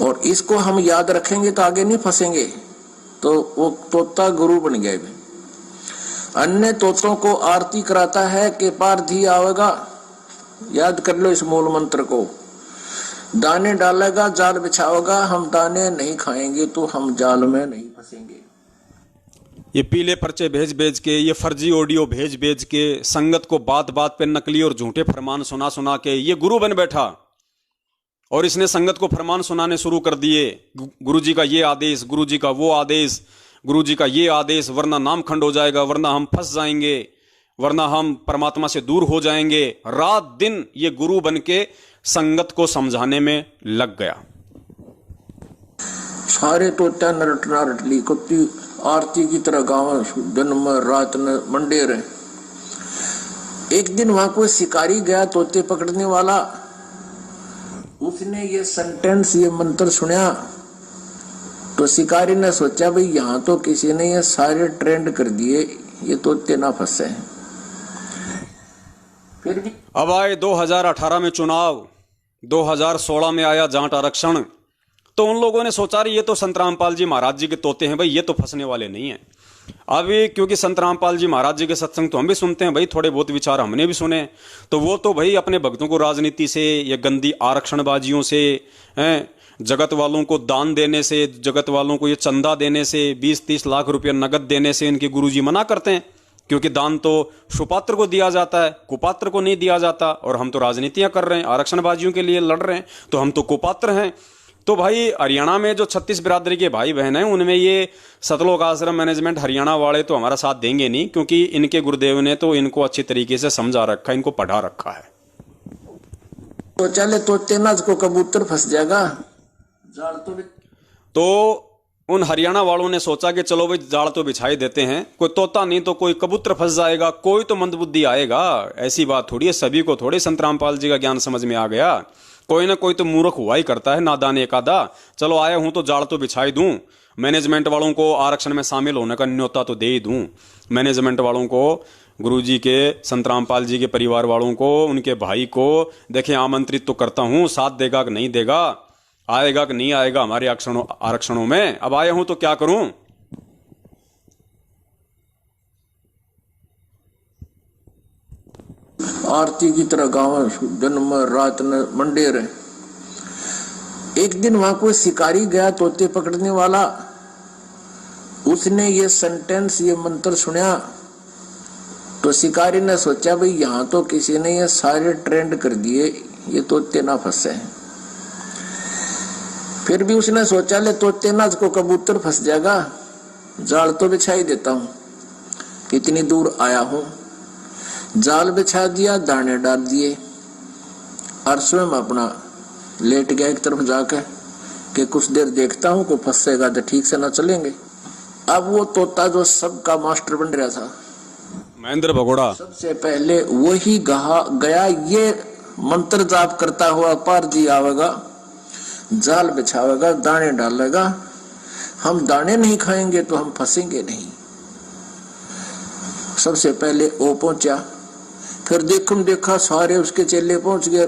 और इसको हम याद रखेंगे तो आगे नहीं फंसेंगे। तो वो तोता गुरु बन गया। भी अन्य तोतों को आरती कराता है कि पारधी आवेगा, याद कर लो इस मूल मंत्र को, दाने डालेगा जाल बिछाओगा, हम दाने नहीं खाएंगे तो हम जाल में नहीं फंसेंगे। ये पीले पर्चे भेज भेज के, ये फर्जी ऑडियो भेज भेज के, संगत को बात बात पे नकली और झूठे फरमान सुना सुना के ये गुरु बन बैठा और इसने संगत को फरमान सुनाने शुरू कर दिए। गुरु जी का ये आदेश, गुरु जी का वो आदेश, गुरु जी का ये आदेश, वरना नाम खंड हो जाएगा, वरना हम फंस जाएंगे, वरना हम परमात्मा से दूर हो जाएंगे। रात दिन ये गुरु बन के संगत को समझाने में लग गया। सारे तोता नरट नारटली कुत्ती आरती की तरह गाँव दिन में रात में मंडे रहे। एक दिन वहां कोई शिकारी गया तोते पकड़ने वाला, उसने ये सेंटेंस ये मंत्र सुना तो शिकारी ने सोचा भाई यहाँ तो किसी ने ये सारे ट्रेंड कर दिए, ये तोते ना फंसे। फिर भी अब आए 2018 में चुनाव, 2016 में आया जाट आरक्षण, तो उन लोगों ने सोचा रही ये तो संत रामपाल जी महाराज जी के तोते हैं भाई, ये तो फंसने वाले नहीं हैं। अभी क्योंकि संत रामपाल जी महाराज जी के सत्संग तो हम भी सुनते हैं भाई, थोड़े बहुत विचार हमने भी सुने, तो वो तो भाई अपने भक्तों को राजनीति से या गंदी आरक्षणबाजियों से, जगत वालों को दान देने से, जगत वालों को ये चंदा देने से, 20-30 लाख रुपया नगद देने से इनके गुरुजी मना करते हैं, क्योंकि दान तो सुपात्र को दिया जाता है, कुपात्र को नहीं दिया जाता। और हम तो राजनीतियां कर रहे हैं, आरक्षणबाजियों के लिए लड़ रहे हैं, तो हम तो कुपात्र हैं। तो भाई हरियाणा में जो 36 बिरादरी के भाई बहन हैं, उनमें ये सतलोक आश्रम मैनेजमेंट हरियाणा वाले तो हमारा साथ देंगे नहीं, क्योंकि इनके गुरुदेव ने तो इनको अच्छी तरीके से समझा रखा है, इनको पढ़ा रखा है। तो चले तोते ना को कबूतर फंस जाएगा जाल तो उन हरियाणा वालों ने सोचा कि चलो भाई जाल तो बिछाई देते हैं, कोई तोता नहीं तो कोई कबूतर फंस जाएगा, कोई तो मंदबुद्धि आएगा। ऐसी बात थोड़ी है, सभी को थोड़ी संत रामपाल जी का ज्ञान समझ में आ गया, कोई ना कोई तो मूर्ख हुआ ही करता है, नादान एक आधा। चलो आया हूं तो जाल तो बिछाई दूं, मैनेजमेंट वालों को आरक्षण में शामिल होने का न्योता तो दे ही दूं, मैनेजमेंट वालों को, गुरुजी के, संत रामपाल जी के परिवार वालों को, उनके भाई को देखें आमंत्रित तो करता हूं, साथ देगा कि नहीं देगा, आएगा कि नहीं आएगा हमारे आरक्षणों में। अब आया हूं तो क्या करूं। आरती की तरह गाँव दिन में रात में मंडे रहे। एक दिन वहां कोई शिकारी गया तोते पकड़ने वाला, उसने ये सेंटेंस ये मंत्र सुना तो शिकारी ने सोचा भाई यहाँ तो किसी ने ये सारे ट्रेंड कर दिए, ये तोते ना फंसे। फिर भी उसने सोचा ले तोते ना को कबूतर फंस जाएगा, जाल तो बिछाई देता हूं। कितनी दूर आया हूं, जाल बिछा दिया, दाने डाल दिए और स्वयं अपना लेट गया एक तरफ जाकर कि कुछ देर देखता हूं, को फंसेगा तो ठीक से ना चलेंगे। अब वो तोता जो सबका मास्टर बन रहा था, महेंद्र भगोड़ा, सबसे पहले वही गया ये मंत्र जाप करता हुआ, पार जी आवेगा, जाल बिछावेगा, दाने डालेगा, हम दाने नहीं खाएंगे तो हम फंसेंगे नहीं। सबसे पहले वो पहुंचा, फिर देखा सारे उसके चेले पहुंच गए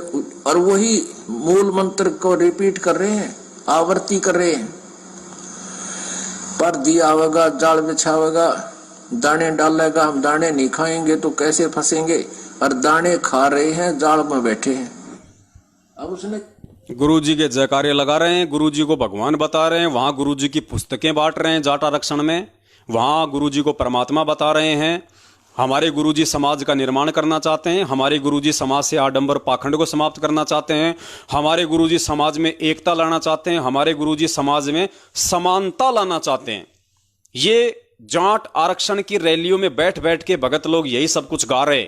और वही मूल मंत्र को रिपीट कर रहे हैं, आवर्ती कर रहे हैं। पर दिया आवेगा, जाल बिछावेगा, दाने डालेगा, हम दाने नहीं खाएंगे तो कैसे फंसेंगे, और दाने खा रहे हैं, जाल में बैठे हैं। अब उसने गुरुजी के जयकारे लगा रहे हैं, गुरुजी को भगवान बता रहे हैं, वहां गुरुजी की पुस्तकें बांट रहे हैं जाट आरक्षण में, वहां गुरुजी को परमात्मा बता रहे हैं। हमारे गुरुजी समाज का निर्माण करना चाहते हैं, हमारे गुरुजी समाज से आडंबर पाखंड को समाप्त करना चाहते हैं, हमारे गुरुजी समाज में एकता लाना चाहते हैं, हमारे गुरुजी समाज में समानता लाना चाहते हैं। ये जाट आरक्षण की रैलियों में बैठ बैठ के भगत लोग यही सब कुछ गा रहे,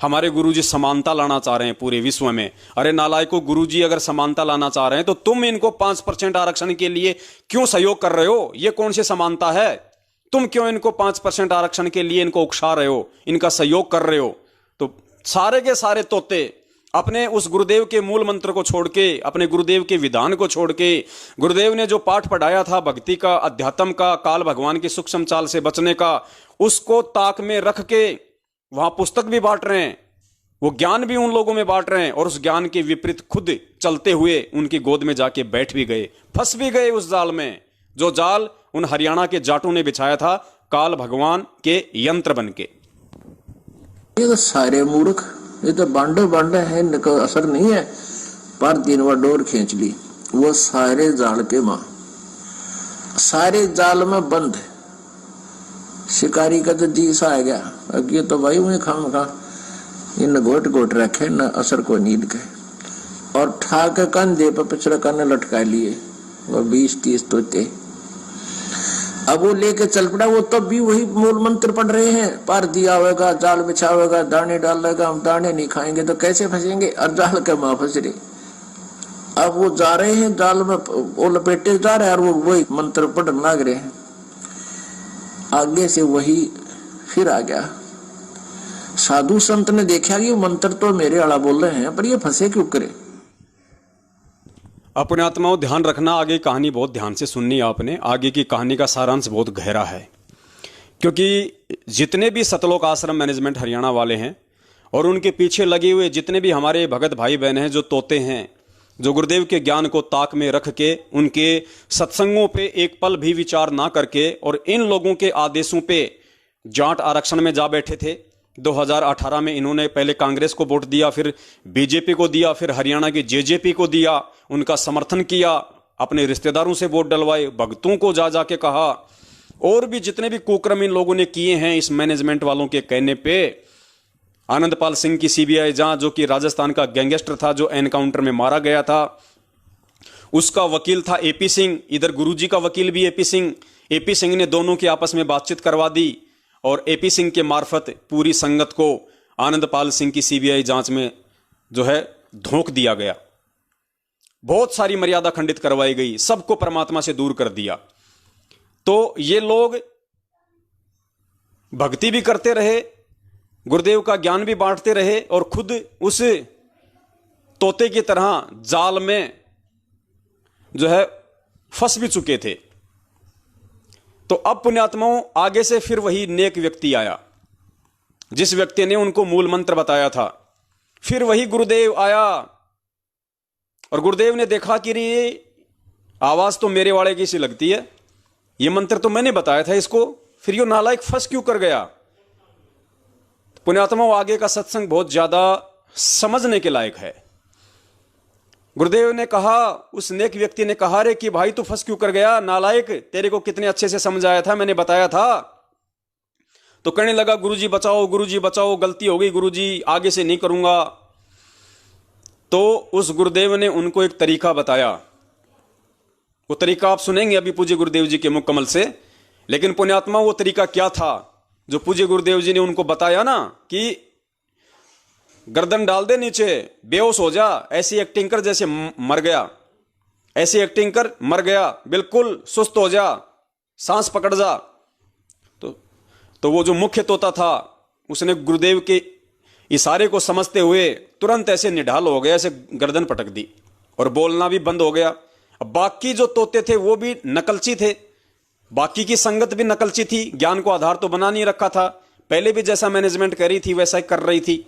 हमारे गुरुजी समानता लाना चाह रहे हैं पूरे विश्व में। अरे नालायको, गुरुजी अगर समानता लाना चाह रहे हैं तो तुम इनको 5% आरक्षण के लिए क्यों सहयोग कर रहे हो? ये कौन सी समानता है? तुम क्यों इनको 5% आरक्षण के लिए इनको उकसा रहे हो, इनका सहयोग कर रहे हो? तो सारे के सारे तोते अपने उस गुरुदेव के मूल मंत्र को छोड़ के, अपने गुरुदेव के विधान को छोड़ के, गुरुदेव ने जो पाठ पढ़ाया था भक्ति का, अध्यात्म का, काल भगवान की सूक्ष्म चाल से बचने का, उसको ताक में रख के वहां पुस्तक भी बांट रहे हैं, वो ज्ञान भी उन लोगों में बांट रहे हैं, और उस ज्ञान के विपरीत खुद चलते हुए उनकी गोद में जाके बैठ भी गए, फंस भी गए उस जाल में। जो जाल उन हरियाणा के जाटों ने बिछाया था काल भगवान के यंत्र बन के। ये तो सारे मूर्ख, ये तो बांडे बांडे हैं, इनका असर नहीं है। पर दिन व डोर खींच ली, वो सारे जाल के मां, सारे जाल में बंद। शिकारी का तो जी सा आ गया, अब ये तो भाई मुझे खाम खा इन घोट घोट रखे न असर को नींद के, और ठाक कंधे पर पिछड़ा करने लटका लिए वो 20-30 तोते। अब वो लेके चल पड़ा, वो तब भी वही मूल मंत्र पढ़ रहे हैं, पार दिया होगा, जाल बिछावेगा, दाने डालेगा, हम दाने नहीं खाएंगे तो कैसे फंसेंगे, और जाल के मां फंस रहे। अब वो जा रहे हैं जाल में, वो लपेटे जा रहे हैं और वो वही मंत्र पढ़ने लग रहे हैं। आगे से वही फिर आ गया। साधु संत ने देखा कि मंत्र तो मेरे आला बोल रहे हैं, पर ये फंसे क्यों करे। अपने आत्माओं ध्यान रखना, आगे कहानी बहुत ध्यान से सुननी है आपने। आगे की कहानी का सारांश बहुत गहरा है, क्योंकि जितने भी सतलोक आश्रम मैनेजमेंट हरियाणा वाले हैं और उनके पीछे लगे हुए जितने भी हमारे भगत भाई बहन हैं, जो तोते हैं, जो गुरुदेव के ज्ञान को ताक में रख के उनके सत्संगों पे एक पल भी विचार ना करके और इन लोगों के आदेशों पे जाट आरक्षण में जा बैठे थे। 2018 में इन्होंने पहले कांग्रेस को वोट दिया, फिर बीजेपी को दिया, फिर हरियाणा की जेजेपी को दिया, उनका समर्थन किया, अपने रिश्तेदारों से वोट डलवाए, भक्तों को जा जाके कहा, और भी जितने भी कुक्रम इन लोगों ने किए हैं इस मैनेजमेंट वालों के कहने पे। आनंदपाल सिंह की सीबीआई जांच, जो कि राजस्थान का गैंगस्टर था, जो एनकाउंटर में मारा गया था, उसका वकील था एपी सिंह, इधर गुरुजी का वकील भी एपी सिंह। एपी सिंह ने दोनों की आपस में बातचीत करवा दी और एपी सिंह के मार्फत पूरी संगत को आनंदपाल सिंह की सीबीआई जांच में जो है धोख दिया गया। बहुत सारी मर्यादा खंडित करवाई गई, सबको परमात्मा से दूर कर दिया। तो ये लोग भक्ति भी करते रहे, गुरुदेव का ज्ञान भी बांटते रहे और खुद उस तोते की तरह जाल में जो है फंस भी चुके थे। तो अब पुण्यात्माओं आगे से फिर वही नेक व्यक्ति आया, जिस व्यक्ति ने उनको मूल मंत्र बताया था। फिर वही गुरुदेव आया और गुरुदेव ने देखा कि ये आवाज तो मेरे वाले की सी लगती है, ये मंत्र तो मैंने बताया था इसको, फिर ये नालायक फंस क्यों कर गया। पुण्यात्माओं आगे का सत्संग बहुत ज्यादा समझने के लायक है। गुरुदेव ने कहा, उस नेक व्यक्ति ने कहा, रे कि भाई तू फंस क्यों कर गया नालायक, तेरे को कितने अच्छे से समझाया था, मैंने बताया था। तो कहने लगा, गुरुजी बचाओ, गुरुजी बचाओ, गलती हो गई गुरुजी, आगे से नहीं करूंगा। तो उस गुरुदेव ने उनको एक तरीका बताया। वो तरीका आप सुनेंगे अभी पूज्य गुरुदेव जी के मुकम्मल से। लेकिन पुण्यात्मा वो तरीका क्या था जो पूज्य गुरुदेव जी ने उनको बताया ना, कि गर्दन डाल दे नीचे, बेहोश हो जा, ऐसी एक्टिंग कर जैसे मर गया, ऐसी एक्टिंग कर मर गया, बिल्कुल सुस्त हो जा, सांस पकड़ जा। तो वो जो मुख्य तोता था उसने गुरुदेव के इशारे को समझते हुए तुरंत ऐसे निढाल हो गया, ऐसे गर्दन पटक दी और बोलना भी बंद हो गया। अब बाकी जो तोते थे वो भी नकलची थे, बाकी की संगत भी नकलची थी, ज्ञान को आधार तो बना नहीं रखा था। पहले भी जैसा मैनेजमेंट कर रही थी वैसा ही कर रही थी,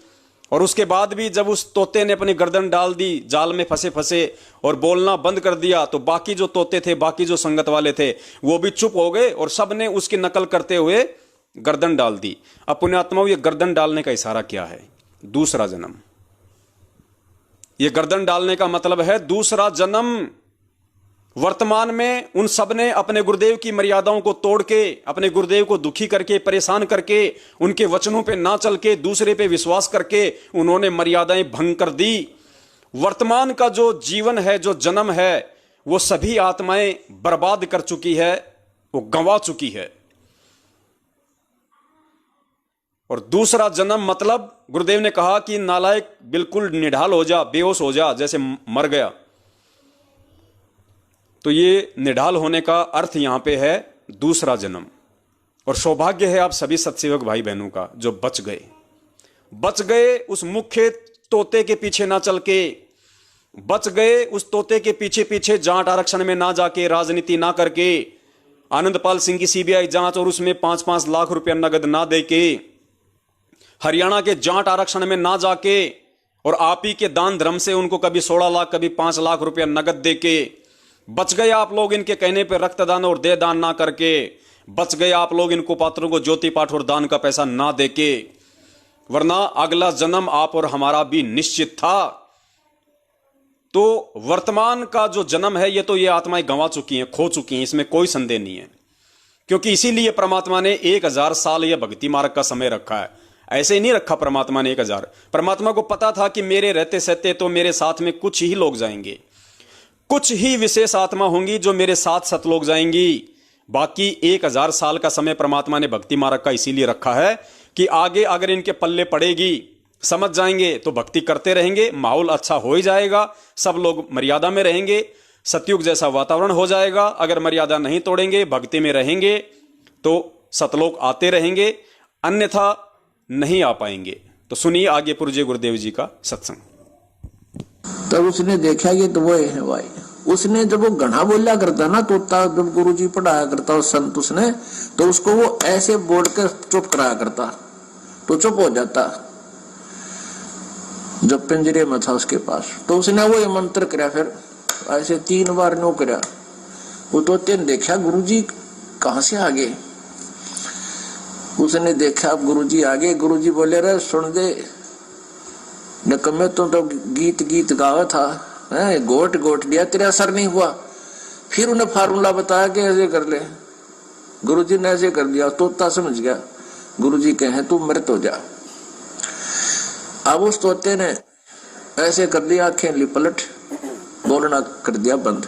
और उसके बाद भी जब उस तोते ने अपनी गर्दन डाल दी, जाल में फंसे फंसे और बोलना बंद कर दिया, तो बाकी जो तोते थे, बाकी जो संगत वाले थे, वो भी चुप हो गए और सबने उसकी नकल करते हुए गर्दन डाल दी। अब पुण्यात्माओं, ये गर्दन डालने का इशारा क्या है? दूसरा जन्म। ये गर्दन डालने का मतलब है दूसरा जन्म। वर्तमान में उन सब ने अपने गुरुदेव की मर्यादाओं को तोड़ के, अपने गुरुदेव को दुखी करके, परेशान करके, उनके वचनों पे ना चल के, दूसरे पे विश्वास करके उन्होंने मर्यादाएं भंग कर दी। वर्तमान का जो जीवन है, जो जन्म है, वो सभी आत्माएं बर्बाद कर चुकी है, वो गंवा चुकी है। और दूसरा जन्म मतलब गुरुदेव ने कहा कि नालायक बिल्कुल निढाल हो जा, बेहोश हो जा, जैसे मर गया। तो ये निढाल होने का अर्थ यहां पे है दूसरा जन्म। और सौभाग्य है आप सभी सत्सेवक भाई बहनों का जो बच गए उस मुख्य तोते के पीछे ना चल के, बच गए उस तोते के पीछे पीछे जाट आरक्षण में ना जाके, राजनीति ना करके, आनंदपाल सिंह की सीबीआई जांच और उसमें 5-5 लाख रुपया नगद ना दे के, हरियाणा के जाट आरक्षण में ना जाके और आप ही के दान धर्म से उनको कभी 16 लाख कभी 5 लाख रुपया नगद दे के बच गए आप लोग इनके कहने पर रक्तदान और देहदान ना करके, बच गए आप लोग इन कुपात्रों को ज्योति पाठ और दान का पैसा ना देके, वरना अगला जन्म आप और हमारा भी निश्चित था। तो वर्तमान का जो जन्म है ये तो ये आत्माएं गंवा चुकी हैं, खो चुकी हैं, इसमें कोई संदेह नहीं है। क्योंकि इसीलिए परमात्मा ने 1000 साल यह भक्ति मार्ग का समय रखा है। ऐसे ही नहीं रखा परमात्मा ने 1000। परमात्मा को पता था कि मेरे रहते सहते तो मेरे साथ में कुछ ही लोग जाएंगे, कुछ ही विशेष आत्मा होंगी जो मेरे साथ सतलोक जाएंगी। बाकी 1000 साल का समय परमात्मा ने भक्ति मार्ग का इसीलिए रखा है कि आगे अगर इनके पल्ले पड़ेगी, समझ जाएंगे तो भक्ति करते रहेंगे, माहौल अच्छा हो ही जाएगा, सब लोग मर्यादा में रहेंगे, सतयुग जैसा वातावरण हो जाएगा। अगर मर्यादा नहीं तोड़ेंगे, भक्ति में रहेंगे तो सतलोक आते रहेंगे, अन्यथा नहीं आ पाएंगे। तो सुनिए आगे पूज्य गुरुदेव जी का सत्संग। तब उसने देखा ये तो वो है भाई। उसने जब वो घना बोला करता ना तोता, जब गुरुजी पढ़ाया करता उस संत उसने, तो उसको वो ऐसे बोल कर चुप कराया करता तो चुप हो जाता। जब पिंजरे में था उसके पास तो उसने वो ये मंत्र कराया, फिर ऐसे 3 बार नो कराया। वो तोते ने देखा गुरुजी कहां से आ गए। उसने देखा अब गुरुजी आ गए। गुरुजी बोले रे सुन दे नकम्मे, तो गीत गावा था, गोट गोट लिया, तेरा असर नहीं हुआ। फिर उन्हें फार्मूला बताया कि ऐसे कर ले। गुरुजी ने ऐसे कर दिया, तोता समझ गया गुरुजी कहे तू मृत हो जा। अब उस तोते ने ऐसे कर दिया, आंखें लिपलट, बोलना कर दिया बंद।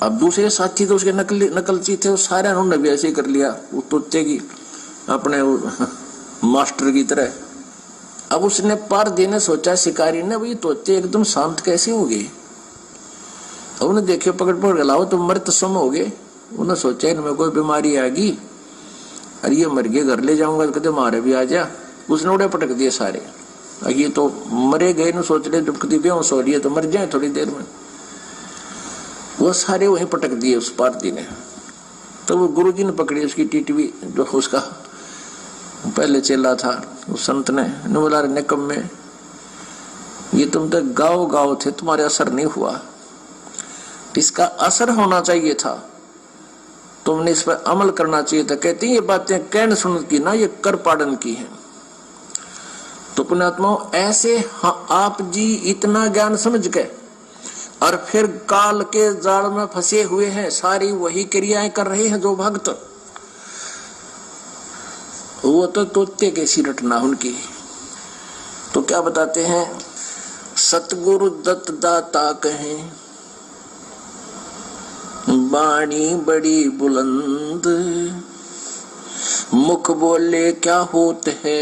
अब दूसरे साथी तो उसके नकलची थे, सारे उन्होंने भी ऐसे ही कर लिया, वो तोते की अपने मास्टर की तरह। अब उसने पार देने सोचा शिकारी ने, भाई तोते एकदम शांत कैसे हो गए। अब उन्हें देखे पकड़ पकड़ लाओ तो मृत सम हो गए। उन्हें सोचा इनमें कोई बीमारी आ गई, अरे ये मर गए, घर ले जाऊंगा, कहते मारे भी आ जा। उसने उड़े पटक दिए सारे। ये तो मरे गए न सोच रहे डुबकती बेहोश हो रही तो मर जाए थोड़ी देर में। वो सारे वहीं पटक दिए उस पारती ने। तो वो गुरुजी ने पकड़ी उसकी टीटवी, जो उसका पहले चेला था, उस संत ने बोला निकम में ये तुम तो गाँव गाँव थे, तुम्हारे असर नहीं हुआ, इसका असर होना चाहिए था, तुमने इस पर अमल करना चाहिए था। कहती ये बातें कहने सुन की ना, ये कर पाड़न की है। तो पुण्यात्माओं ऐसे आप जी इतना ज्ञान समझ गए और फिर काल के जाल में फंसे हुए हैं, सारी वही क्रियाएं कर रहे हैं जो भक्त। वो तो तोते कैसी रटना उनकी। तो क्या बताते हैं, सतगुरु दत्त दाता कहें बाणी बड़ी बुलंद, मुख बोले क्या होत है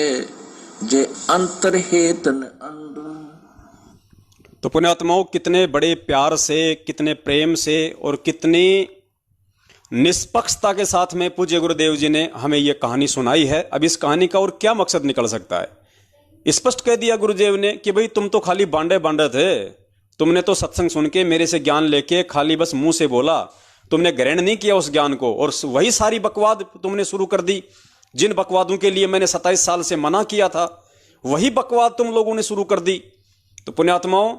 जे अंतर हेतन अंध। तो पुण्यात्माओं कितने बड़े प्यार से, कितने प्रेम से और कितनी निष्पक्षता के साथ में पूज्य गुरुदेव जी ने हमें यह कहानी सुनाई है। अब इस कहानी का और क्या मकसद निकल सकता है। स्पष्ट कह दिया गुरुदेव ने कि भाई तुम तो खाली बांडे बांडे थे, तुमने तो सत्संग सुन के मेरे से ज्ञान लेके खाली बस मुंह से बोला, तुमने ग्रहण नहीं किया उस ज्ञान को, और वही सारी बकवाद तुमने शुरू कर दी। जिन बकवादों के लिए मैंने 27 साल से मना किया था, वही बकवाद तुम लोगों ने शुरू कर दी। तो पुण्यात्माओं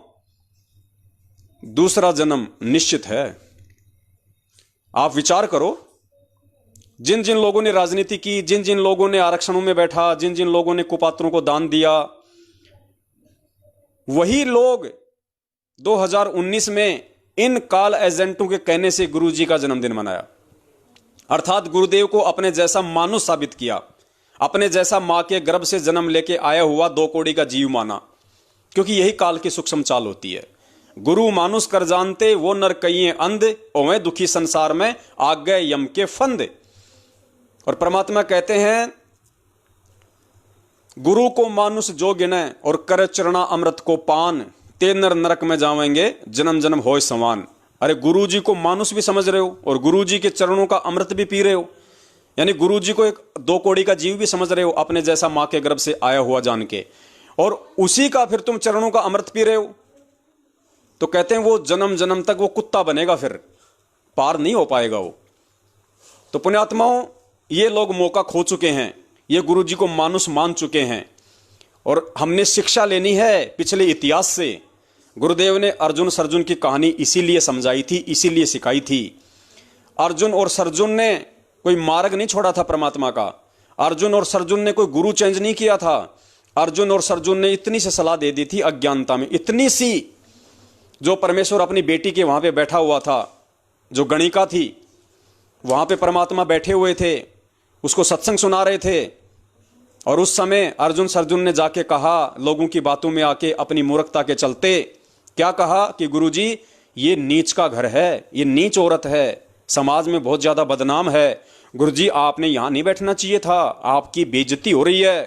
दूसरा जन्म निश्चित है। आप विचार करो, जिन जिन लोगों ने राजनीति की, जिन जिन लोगों ने आरक्षणों में बैठा, जिन जिन लोगों ने कुपात्रों को दान दिया, वही लोग 2019 में इन काल एजेंटों के कहने से गुरुजी का जन्मदिन मनाया। अर्थात गुरुदेव को अपने जैसा मानुष साबित किया, अपने जैसा मां के गर्भ से जन्म लेके आया हुआ 2 कौड़ी का जीव माना। क्योंकि यही काल की सूक्ष्म चाल होती है। गुरु मानुष कर जानते वो नर कइये अंध, ओवें दुखी संसार में आ गए यम के फंद। और परमात्मा कहते हैं गुरु को मानुष जो गिने और कर चरणा अमृत को पान, ते नर नरक में जावेंगे जन्म जन्म होय समान। अरे गुरु जी को मानुष भी समझ रहे हो और गुरु जी के चरणों का अमृत भी पी रहे हो, यानी गुरु जी को एक 2 कौड़ी का जीव भी समझ रहे हो, अपने जैसा मां के गर्भ से आया हुआ जान के, और उसी का फिर तुम चरणों का अमृत पी रहे हो। तो कहते हैं वो जन्म जन्म तक वो कुत्ता बनेगा, फिर पार नहीं हो पाएगा वो। तो पुण्यात्माओं ये लोग मौका खो चुके हैं, ये गुरु जी को मानुष मान चुके हैं। और हमने शिक्षा लेनी है पिछले इतिहास से। गुरुदेव ने अर्जुन सर्जुन की कहानी इसीलिए समझाई थी, इसीलिए सिखाई थी। अर्जुन और सर्जुन ने कोई मार्ग नहीं छोड़ा था परमात्मा का। अर्जुन और सर्जुन ने कोई गुरु चेंज नहीं किया था। अर्जुन और सर्जुन ने इतनी सी सलाह दे दी थी अज्ञानता में, इतनी सी, जो परमेश्वर अपनी बेटी के वहां पे बैठा हुआ था, जो गणिका थी, वहां पे परमात्मा बैठे हुए थे, उसको सत्संग सुना रहे थे। और उस समय अर्जुन सर्जुन ने जाके कहा, लोगों की बातों में आके अपनी मूर्खता के चलते क्या कहा कि गुरुजी ये नीच का घर है, ये नीच औरत है, समाज में बहुत ज्यादा बदनाम है, गुरुजी आपने यहां नहीं बैठना चाहिए था, आपकी बेइज्जती हो रही है।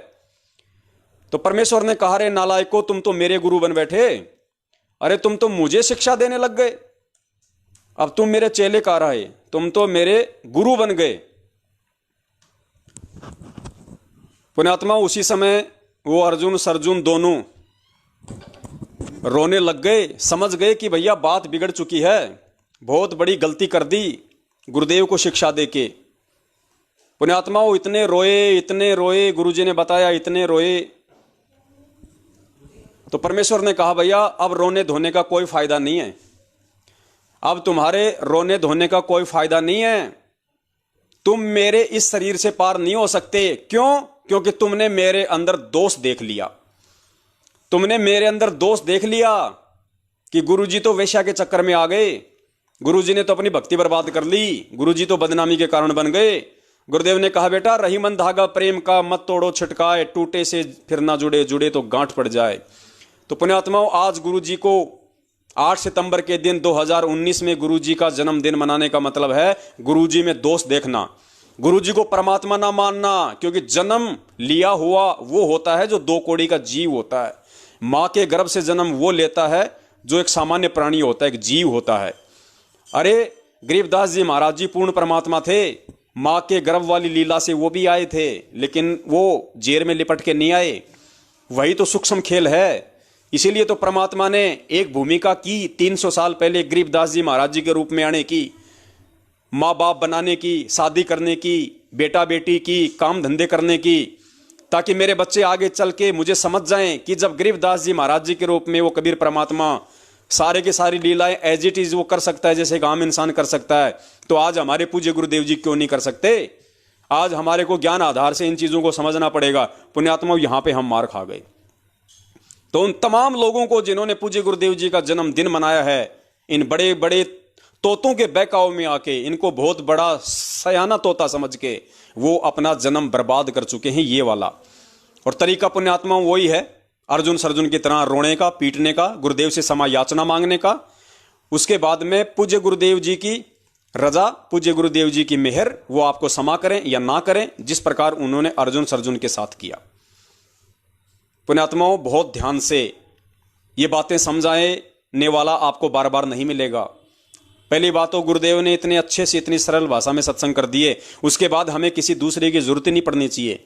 तो परमेश्वर ने कहा, रे नालायको, तुम तो मेरे गुरु बन बैठे, अरे तुम तो मुझे शिक्षा देने लग गए, अब तुम मेरे चेले कह रहे, तुम तो मेरे गुरु बन गए। पुण्यात्मा, उसी समय वो अर्जुन सर्जुन दोनों रोने लग गए, समझ गए कि भैया बात बिगड़ चुकी है, बहुत बड़ी गलती कर दी गुरुदेव को शिक्षा देके। पुण्यात्मा, वो इतने रोए, गुरुजी ने बताया इतने रोए। तो परमेश्वर ने कहा, भैया अब रोने धोने का कोई फायदा नहीं है, अब तुम्हारे रोने धोने का कोई फायदा नहीं है, तुम मेरे इस शरीर से पार नहीं हो सकते। क्यों? क्योंकि तुमने मेरे अंदर दोष देख लिया, तुमने मेरे अंदर दोष देख लिया कि गुरुजी तो वेश्या के चक्कर में आ गए, गुरुजी ने तो अपनी भक्ति बर्बाद कर ली, गुरुजी तो बदनामी के कारण बन गए। गुरुदेव ने कहा, बेटा रही मन धागा प्रेम का, मत तोड़ो छिटकाए, टूटे से फिर ना जुड़े, जुड़े तो गांठ पड़ जाए। तो पुण्यात्माओं, आज गुरुजी को 8 सितंबर के दिन 2019 में गुरुजी का जन्मदिन मनाने का मतलब है गुरुजी में दोष देखना, गुरुजी को परमात्मा ना मानना। क्योंकि जन्म लिया हुआ वो होता है जो 2 कौड़ी का जीव होता है, मां के गर्भ से जन्म वो लेता है जो एक सामान्य प्राणी होता है, एक जीव होता है। अरे गरीबदास जी महाराज जी पूर्ण परमात्मा थे, मां के गर्भ वाली लीला से वो भी आए थे, लेकिन वो जेर में लिपट के नहीं आए, वही तो सूक्ष्म खेल है। इसीलिए तो परमात्मा ने एक भूमिका की 300 साल पहले गरीबदास जी महाराज जी के रूप में आने की, माँ बाप बनाने की, शादी करने की, बेटा बेटी की, काम धंधे करने की, ताकि मेरे बच्चे आगे चल के मुझे समझ जाएं कि जब गरीबदास जी महाराज जी के रूप में वो कबीर परमात्मा सारे के सारी लीलाएं एज इट इज वो कर सकता है जैसे एक आम इंसान कर सकता है, तो आज हमारे पूज्य गुरुदेव जी क्यों नहीं कर सकते? आज हमारे को ज्ञान आधार से इन चीजों को समझना पड़ेगा। पुण्यात्मा, यहां पे हम मार खा गए। तो उन तमाम लोगों को जिन्होंने पूज्य गुरुदेव जी का जन्मदिन मनाया है, इन बड़े बड़े तोतों के बहकाव में आके, इनको बहुत बड़ा सयाना तोता समझ के वो अपना जन्म बर्बाद कर चुके हैं, ये वाला। और तरीका पुण्यात्मा वही है, अर्जुन सर्जुन की तरह रोने का, पीटने का, गुरुदेव से क्षमा याचना मांगने का, उसके बाद में पूज्य गुरुदेव जी की रजा, पूज्य गुरुदेव जी की मेहर, वो आपको क्षमा करें या ना करें, जिस प्रकार उन्होंने अर्जुन सर्जुन के साथ किया। पुण्यात्माओं, बहुत ध्यान से ये बातें समझाने वाला आपको बार बार नहीं मिलेगा। पहली बात तो गुरुदेव ने इतने अच्छे से इतनी सरल भाषा में सत्संग कर दिए, उसके बाद हमें किसी दूसरे की जरूरत ही नहीं पड़नी चाहिए।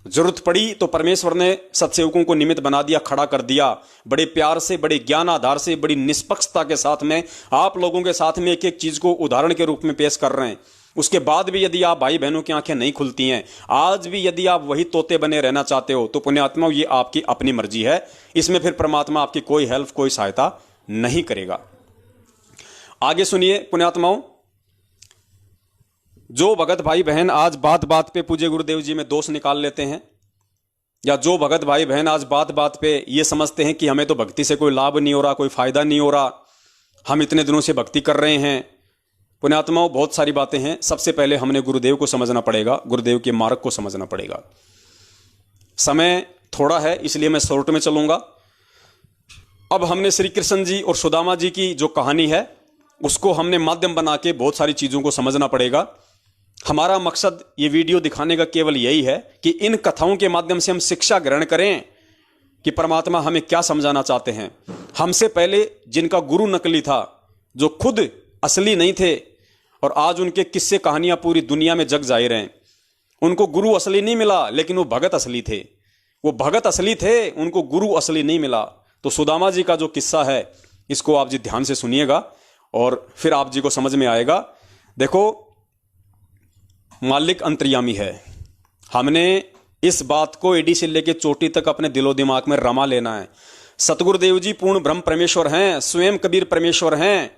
जरूरत पड़ी तो परमेश्वर ने सत्सेवकों को निमित्त बना दिया, खड़ा कर दिया, बड़े प्यार से, बड़े ज्ञान आधार से, बड़ी निष्पक्षता के साथ में आप लोगों के साथ में एक एक चीज को उदाहरण के रूप में पेश कर रहे हैं। उसके बाद भी यदि आप भाई बहनों की आंखें नहीं खुलती हैं, आज भी यदि आप वही तोते बने रहना चाहते हो, तो पुण्यात्माओं ये आपकी अपनी मर्जी है, इसमें फिर परमात्मा आपकी कोई हेल्प, कोई सहायता नहीं करेगा। आगे सुनिए पुण्यात्माओं, जो भगत भाई बहन आज बात बात पे पूज्य गुरुदेव जी में दोष निकाल लेते हैं, या जो भगत भाई बहन आज बात बात पे ये समझते हैं कि हमें तो भक्ति से कोई लाभ नहीं हो रहा, कोई फायदा नहीं हो रहा, हम इतने दिनों से भक्ति कर रहे हैं। पुण्यात्माओं, बहुत सारी बातें हैं। सबसे पहले हमने गुरुदेव को समझना पड़ेगा, गुरुदेव के मार्ग को समझना पड़ेगा। समय थोड़ा है इसलिए मैं शॉर्ट में चलूंगा। अब हमने श्री कृष्ण जी और सुदामा जी की जो कहानी है उसको हमने माध्यम बना के बहुत सारी चीजों को समझना पड़ेगा। हमारा मकसद ये वीडियो दिखाने का केवल यही है कि इन कथाओं के माध्यम से हम शिक्षा ग्रहण करें कि परमात्मा हमें क्या समझाना चाहते हैं। हमसे पहले जिनका गुरु नकली था, जो खुद असली नहीं थे, और आज उनके किस्से कहानियां पूरी दुनिया में जग जाहिर हैं। उनको गुरु असली नहीं मिला, लेकिन वो भगत असली थे। वो भगत असली थे, उनको गुरु असली नहीं मिला। तो सुदामा जी का जो किस्सा है, इसको आप जी ध्यान से सुनिएगा और फिर आप जी को समझ में आएगा। देखो, मालिक अंतर्यामी है। हमने इस बात को एडी से लेके चोटी तक अपने दिलो दिमाग में रमा लेना है। सतगुरुदेव जी पूर्ण ब्रह्म परमेश्वर हैं, स्वयं कबीर परमेश्वर हैं।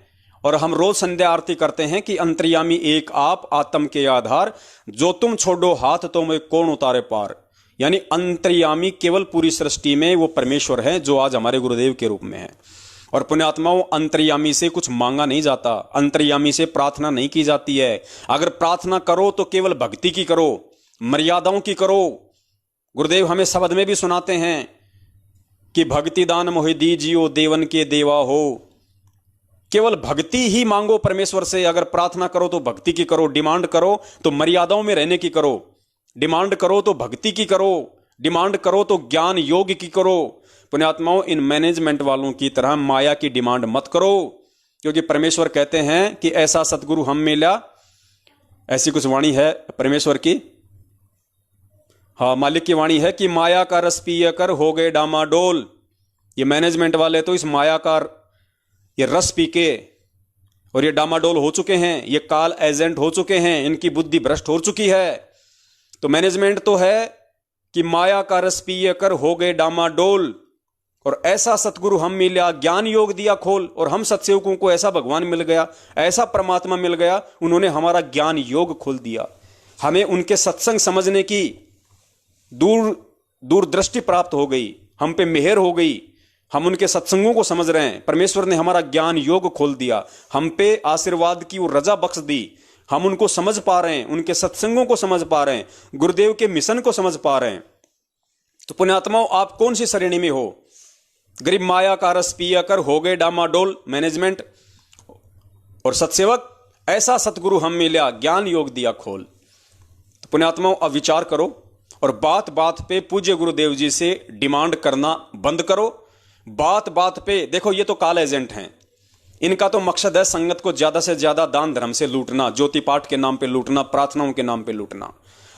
और हम रोज संध्या आरती करते हैं कि अंतर्यामी एक आप, आत्म के आधार, जो तुम छोड़ो हाथ तो मैं कौन उतारे पार। यानी अंतर्यामी केवल पूरी सृष्टि में वो परमेश्वर है जो आज हमारे गुरुदेव के रूप में है। और पुण्यात्माओं, अंतर्यामी से कुछ मांगा नहीं जाता, अंतर्यामी से प्रार्थना नहीं की जाती है। अगर प्रार्थना करो तो केवल भक्ति की करो, मर्यादाओं की करो। गुरुदेव हमें शब्द में भी सुनाते हैं कि भक्ति दान मोहि दीजियो देवन के देवा हो। केवल भक्ति ही मांगो परमेश्वर से। अगर प्रार्थना करो तो भक्ति की करो, डिमांड करो तो मर्यादाओं में रहने की करो, डिमांड करो तो भक्ति की करो, डिमांड करो तो ज्ञान योग की करो। पुण्यात्माओं, इन मैनेजमेंट वालों की तरह माया की डिमांड मत करो, क्योंकि परमेश्वर कहते हैं कि ऐसा सतगुरु हम मिला। ऐसी कुछ वाणी है परमेश्वर की, हाँ मालिक की वाणी है कि माया का रस पिया कर हो गए डामाडोल। ये मैनेजमेंट वाले तो इस माया का ये रस पी के और ये डामाडोल हो चुके हैं, ये काल एजेंट हो चुके हैं, इनकी बुद्धि भ्रष्ट हो चुकी है। तो मैनेजमेंट तो है कि माया का रस पिए कर हो गए डामाडोल, और ऐसा सतगुरु हम मिला ज्ञान योग दिया खोल। और हम सत्सेवकों को ऐसा भगवान मिल गया, ऐसा परमात्मा मिल गया, उन्होंने हमारा ज्ञान योग खोल दिया। हमें उनके सत्संग समझने की दूरदृष्टि प्राप्त हो गई, हम पे मेहर हो गई, हम उनके सत्संगों को समझ रहे हैं। परमेश्वर ने हमारा ज्ञान योग खोल दिया, हम पे आशीर्वाद की वो रजा बख्श दी, हम उनको समझ पा रहे हैं, उनके सत्संगों को समझ पा रहे हैं, गुरुदेव के मिशन को समझ पा रहे हैं। तो पुण्यात्माओं, आप कौन सी श्रेणी में हो? गरीब माया का रस पिया कर हो गए डामाडोल मैनेजमेंट, और सत्सेवक ऐसा सतगुरु हम मिला ज्ञान योग दिया खोल। तो पुण्यात्माओं, अब विचार करो और बात बात पे पूज्य गुरुदेव जी से डिमांड करना बंद करो। बात बात पे देखो, ये तो काल एजेंट हैं, इनका तो मकसद है संगत को ज्यादा से ज्यादा दान धर्म से लूटना, ज्योति पाठ के नाम पे लूटना, प्रार्थनाओं के नाम पे लूटना।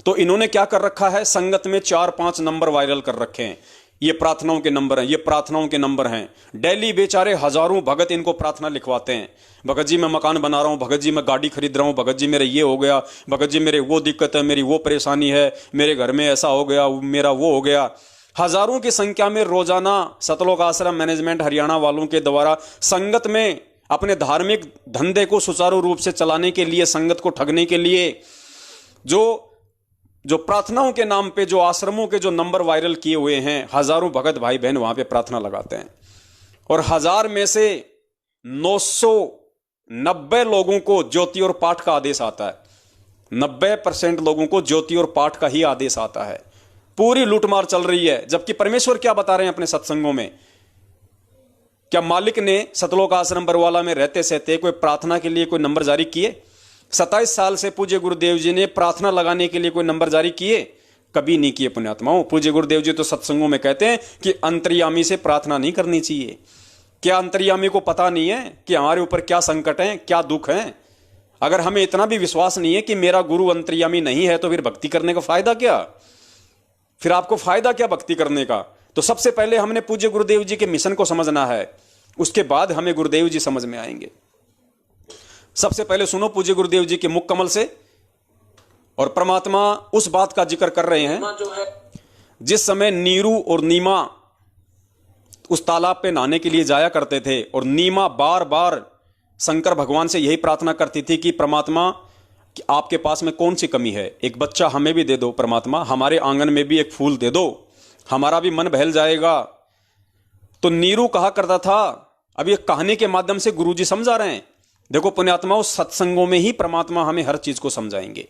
तो इन्होंने क्या कर रखा है, संगत में 4-5 नंबर वायरल कर रखे हैं। ये प्रार्थनाओं के नंबर हैं, ये प्रार्थनाओं के नंबर हैं। डेली बेचारे हजारों भगत इनको प्रार्थना लिखवाते हैं। भगत जी मैं मकान बना रहा हूं, भगत जी मैं गाड़ी खरीद रहा हूं, भगत जी मेरे ये हो गया, भगत जी मेरे वो दिक्कत है, मेरी वो परेशानी है, मेरे घर में ऐसा हो गया, मेरा वो हो गया। हजारों की संख्या में रोजाना सतलोक आश्रम मैनेजमेंट हरियाणा वालों के द्वारा संगत में अपने धार्मिक धंधे को सुचारू रूप से चलाने के लिए, संगत को ठगने के लिए जो प्रार्थनाओं के नाम पे जो आश्रमों के जो नंबर वायरल किए हुए हैं, हजारों भगत भाई बहन वहां पे प्रार्थना लगाते हैं। और 1000 में से 990 लोगों को ज्योति और पाठ का आदेश आता है। 90% लोगों को ज्योति और पाठ का ही आदेश आता है। पूरी लूटमार चल रही है। जबकि परमेश्वर क्या बता रहे हैं अपने सत्संगों में? क्या मालिक ने सतलोक आश्रम बरवाला में रहते सहते कोई प्रार्थना के लिए कोई नंबर जारी किए? 27 साल से पूज्य गुरुदेव जी ने प्रार्थना लगाने के लिए कोई नंबर जारी किए? कभी नहीं किए पुण्यात्माओं। पूज्य गुरुदेव जी तो सत्संगों में कहते हैं कि अंतर्यामी से प्रार्थना नहीं करनी चाहिए। क्या अंतर्यामी को पता नहीं है कि हमारे ऊपर क्या संकट है, क्या दुख है? अगर हमें इतना भी विश्वास नहीं है कि मेरा गुरु अंतर्यामी नहीं है, तो फिर भक्ति करने का फायदा क्या? फिर आपको फायदा क्या भक्ति करने का? तो सबसे पहले हमने पूज्य गुरुदेव जी के मिशन को समझना है, उसके बाद हमें गुरुदेव जी समझ में आएंगे। सबसे पहले सुनो पूज्य गुरुदेव जी के मुख कमल से। और परमात्मा उस बात का जिक्र कर रहे हैं जिस समय नीरू और नीमा उस तालाब पे नहाने के लिए जाया करते थे, और नीमा बार बार शंकर भगवान से यही प्रार्थना करती थी कि परमात्मा कि आपके पास में कौन सी कमी है, एक बच्चा हमें भी दे दो परमात्मा, हमारे आंगन में भी एक फूल दे दो, हमारा भी मन बहल जाएगा। तो नीरू कहा करता था, अब ये कहानी के माध्यम से गुरुजी समझा रहे हैं। देखो पुण्यात्माओं, सत्संगों में ही परमात्मा हमें हर चीज को समझाएंगे।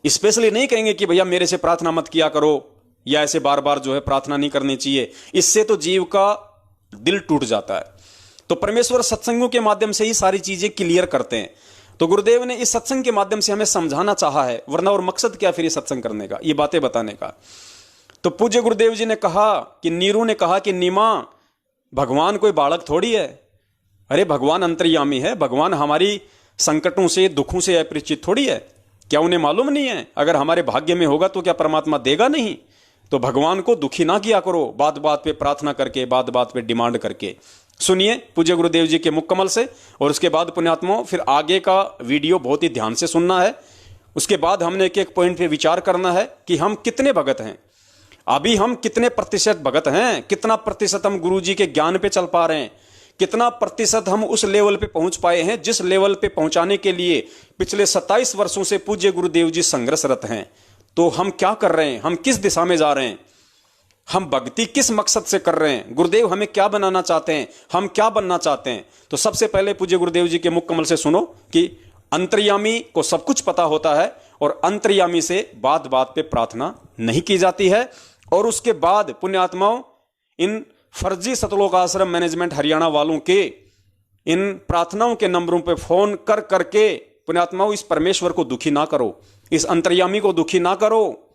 स्पेशली नहीं कहेंगे कि भैया मेरे से प्रार्थना मत किया करो, या ऐसे बार बार जो है प्रार्थना नहीं करनी चाहिए। इससे तो जीव का दिल टूट जाता है। तो परमेश्वर सत्संगों के माध्यम से ही सारी चीजें क्लियर करते हैं। तो गुरुदेव ने इस सत्संग के माध्यम से हमें समझाना चाहा है, वरना और मकसद क्या फिर ये सत्संग करने का, ये बातें बताने का। तो पूज्य गुरुदेव जी ने कहा कि नीरू ने कहा कि नीमा, भगवान कोई बालक थोड़ी है। अरे भगवान अंतर्यामी है, भगवान हमारी संकटों से दुखों से अपरिचित थोड़ी है। क्या उन्हें मालूम नहीं है? अगर हमारे भाग्य में होगा तो क्या परमात्मा देगा नहीं? तो भगवान को दुखी ना किया करो बात बात पे प्रार्थना करके, बात बात पे डिमांड करके। सुनिए पूज्य गुरुदेव जी के मुख कमल से, और उसके बाद पुण्यात्माओं फिर आगे का वीडियो बहुत ही ध्यान से सुनना है। उसके बाद हमने एक एक पॉइंट पे विचार करना है कि हम कितने भगत हैं। अभी हम कितने प्रतिशत भगत हैं, कितना प्रतिशत हम गुरु जी के ज्ञान पे चल पा रहे हैं, कितना प्रतिशत हम उस लेवल पे पहुंच पाए हैं जिस लेवल पे पहुंचाने के लिए पिछले 27 वर्षों से पूज्य गुरुदेव जी संघर्षरत हैं। तो हम क्या कर रहे हैं, हम किस दिशा में जा रहे हैं, हम भक्ति किस मकसद से कर रहे हैं, गुरुदेव हमें क्या बनाना चाहते हैं, हम क्या बनना चाहते हैं। तो सबसे पहले पूज्य गुरुदेव जी के मुख कमल से सुनो कि अंतर्यामी को सब कुछ पता होता है और अंतर्यामी से बात बात पे प्रार्थना नहीं की जाती है। और उसके बाद पुण्यात्माओं, इन फर्जी सतलोक आश्रम मैनेजमेंट हरियाणा वालों के इन प्रार्थनाओं के नंबरों पे फोन कर करके पुण्यात्माओं इस परमेश्वर को दुखी ना करो, इस अंतर्यामी को दुखी ना करो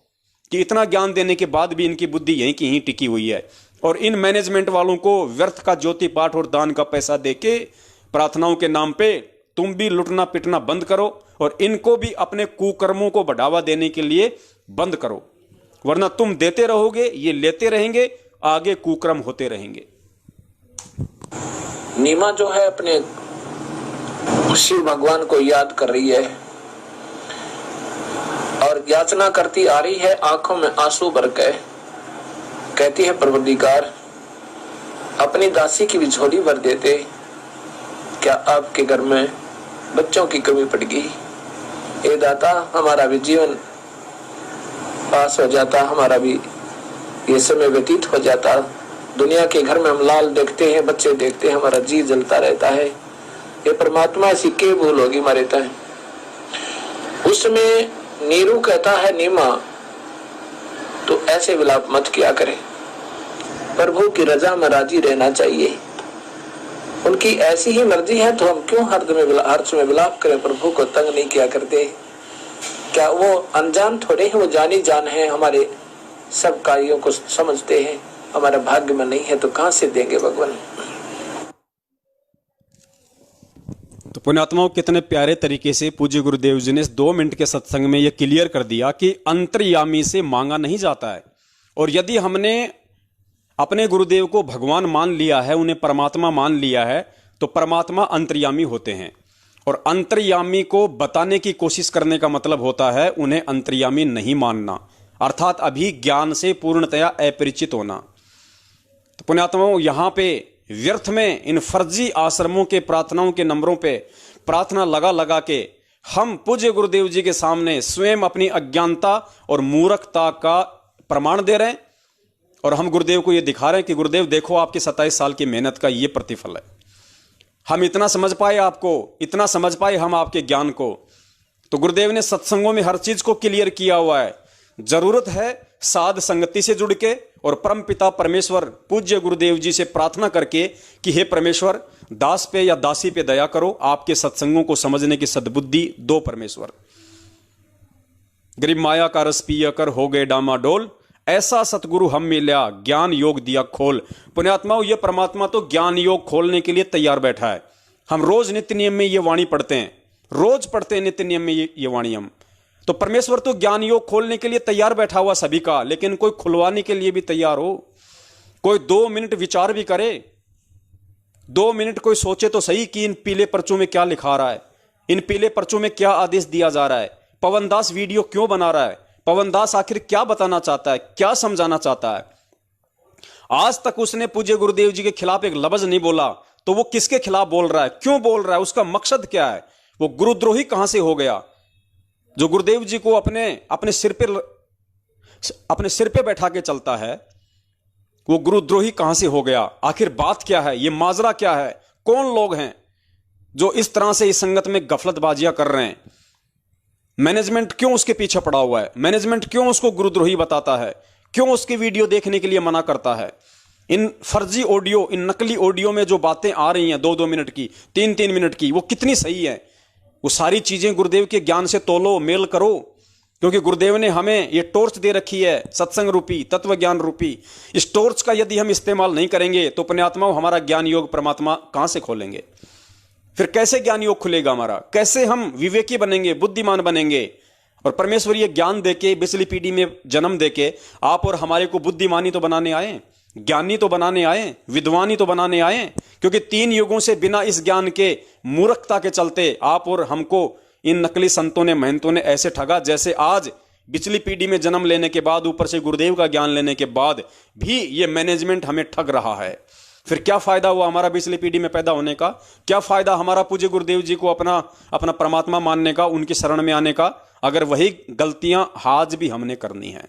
कि इतना ज्ञान देने के बाद भी इनकी बुद्धि यहीं की ही टिकी हुई है। और इन मैनेजमेंट वालों को व्यर्थ का ज्योति पाठ और दान का पैसा देके प्रार्थनाओं के नाम पे तुम भी लुटना पिटना बंद करो और इनको भी अपने कुकर्मों को बढ़ावा देने के लिए बंद करो, वरना तुम देते रहोगे, ये लेते रहेंगे, आगे कुकर्म होते रहेंगे। नीमा जो है अपने शिव भगवान को याद कर रही है और याचना करती आ रही है, आंखों में आंसू भर के कहती है, परवरदिगार अपनी दासी की भी झोली भर देते, क्या आपके घर में बच्चों की कमी पड़ गई? ए दाता, हमारा भी जीवन पास हो जाता, हमारा भी ये समय व्यतीत हो जाता। दुनिया के घर में हम लाल देखते हैं, बच्चे देखते हैं, हमारा जी जलता रहता है। ये परमात्मा ऐसी के भूल होगी हमारे तय। उसमें नीरू कहता है, नीमा तो ऐसे विलाप मत किया करे, प्रभु की रजा में राजी रहना चाहिए। उनकी ऐसी ही मर्जी है तो हम क्यों हर्ष में विलाप करें, प्रभु को तंग नहीं किया करते। क्या वो अनजान थोड़े हैं, वो जानी जान है, हमारे सब कार्यों को समझते हैं। हमारे भाग्य में नहीं है तो कहां से देंगे भगवान। तो पुण्यात्माओं, कितने प्यारे तरीके से पूज्य गुरुदेव जी ने 2 मिनट के सत्संग में यह क्लियर कर दिया कि अंतर्यामी से मांगा नहीं जाता है। और यदि हमने अपने गुरुदेव को भगवान मान लिया है, उन्हें परमात्मा मान लिया है, तो परमात्मा अंतर्यामी होते हैं। और अंतर्यामी को बताने की कोशिश करने का मतलब होता है उन्हें अंतर्यामी नहीं मानना, अर्थात अभी ज्ञान से पूर्णतया अपरिचित होना। तो पुण्यात्माओं, यहां पे व्यर्थ में इन फर्जी आश्रमों के प्रार्थनाओं के नंबरों पे प्रार्थना लगा लगा के हम पूज्य गुरुदेव जी के सामने स्वयं अपनी अज्ञानता और मूर्खता का प्रमाण दे रहे हैं। और हम गुरुदेव को ये दिखा रहे हैं कि गुरुदेव देखो, आपकी 27 साल की मेहनत का ये प्रतिफल है। हम इतना समझ पाए आपको, इतना समझ पाए हम आपके ज्ञान को। तो गुरुदेव ने सत्संगों में हर चीज को क्लियर किया हुआ है। जरूरत है साध संगति से जुड़ के और परमपिता परमेश्वर पूज्य गुरुदेव जी से प्रार्थना करके कि हे परमेश्वर, दास पे या दासी पे दया करो, आपके सत्संगों को समझने की सद्बुद्धि दो परमेश्वर। गरीब माया का रस पिया कर हो गए डामाडोल, ऐसा सतगुरु हम मिला ज्ञान योग दिया खोल। पुण्यात्माओं, ये परमात्मा तो ज्ञान योग खोलने के लिए तैयार बैठा है। हम रोज नित्य नियम में ये वाणी पढ़ते हैं, रोज पढ़ते हैं नित्य नियम में ये वाणी हम। तो परमेश्वर तो ज्ञान योग खोलने के लिए तैयार बैठा हुआ सभी का, लेकिन कोई खुलवाने के लिए भी तैयार हो। कोई 2 मिनट विचार भी करे, 2 मिनट कोई सोचे तो सही कि इन पीले पर्चों में क्या लिखा रहा है, इन पीले पर्चों में क्या आदेश दिया जा रहा है। पवन दास वीडियो क्यों बना रहा है, पवन दास आखिर क्या बताना चाहता है, क्या समझाना चाहता है। आज तक उसने पूज्य गुरुदेव जी के खिलाफ एक लफ्ज नहीं बोला, तो वो किसके खिलाफ बोल रहा है, क्यों बोल रहा है, उसका मकसद क्या है, वो गुरुद्रोही कहां से हो गया। जो गुरुदेव जी को अपने सिर पे बैठा के चलता है, वो गुरुद्रोही कहां से हो गया। आखिर बात क्या है, ये माजरा क्या है, कौन लोग हैं जो इस तरह से इस संगत में गफलतबाजियां कर रहे हैं। मैनेजमेंट क्यों उसके पीछे पड़ा हुआ है, मैनेजमेंट क्यों उसको गुरुद्रोही बताता है, क्यों उसकी वीडियो देखने के लिए मना करता है। इन फर्जी ऑडियो, इन नकली ऑडियो में जो बातें आ रही हैं 2-2 मिनट की, 3-3 मिनट की, वो कितनी सही है। वो सारी चीजें गुरुदेव के ज्ञान से तोलो, मेल करो, क्योंकि गुरुदेव ने हमें ये टॉर्च दे रखी है, सत्संग रूपी, तत्व ज्ञान रूपी। इस टॉर्च का यदि हम इस्तेमाल नहीं करेंगे तो पुण्यात्माओं, हमारा ज्ञान योग परमात्मा कहां से खोलेंगे। फिर कैसे ज्ञान योग खुलेगा हमारा, कैसे हम विवेकी बनेंगे, बुद्धिमान बनेंगे। और परमेश्वर ये ज्ञान देके, बिजली पीढ़ी में जन्म देके आप और हमारे को बुद्धिमानी तो बनाने आए, ज्ञानी तो बनाने आए, विद्वानी तो बनाने आए। क्योंकि 3 युगों से बिना इस ज्ञान के, मूर्खता के चलते आप और हमको इन नकली संतों ने, महंतों ने ऐसे ठगा, जैसे आज पिछली पीढ़ी में जन्म लेने के बाद, ऊपर से गुरुदेव का ज्ञान लेने के बाद भी ये मैनेजमेंट हमें ठग रहा है, फिर क्या फायदा हुआ हमारा पिछली पीढ़ी में पैदा होने का? क्या फायदा हमारा पूज्य गुरुदेव जी को अपना परमात्मा मानने का, उनकी शरण में आने का, अगर वही गलतियां आज भी हमने करनी है।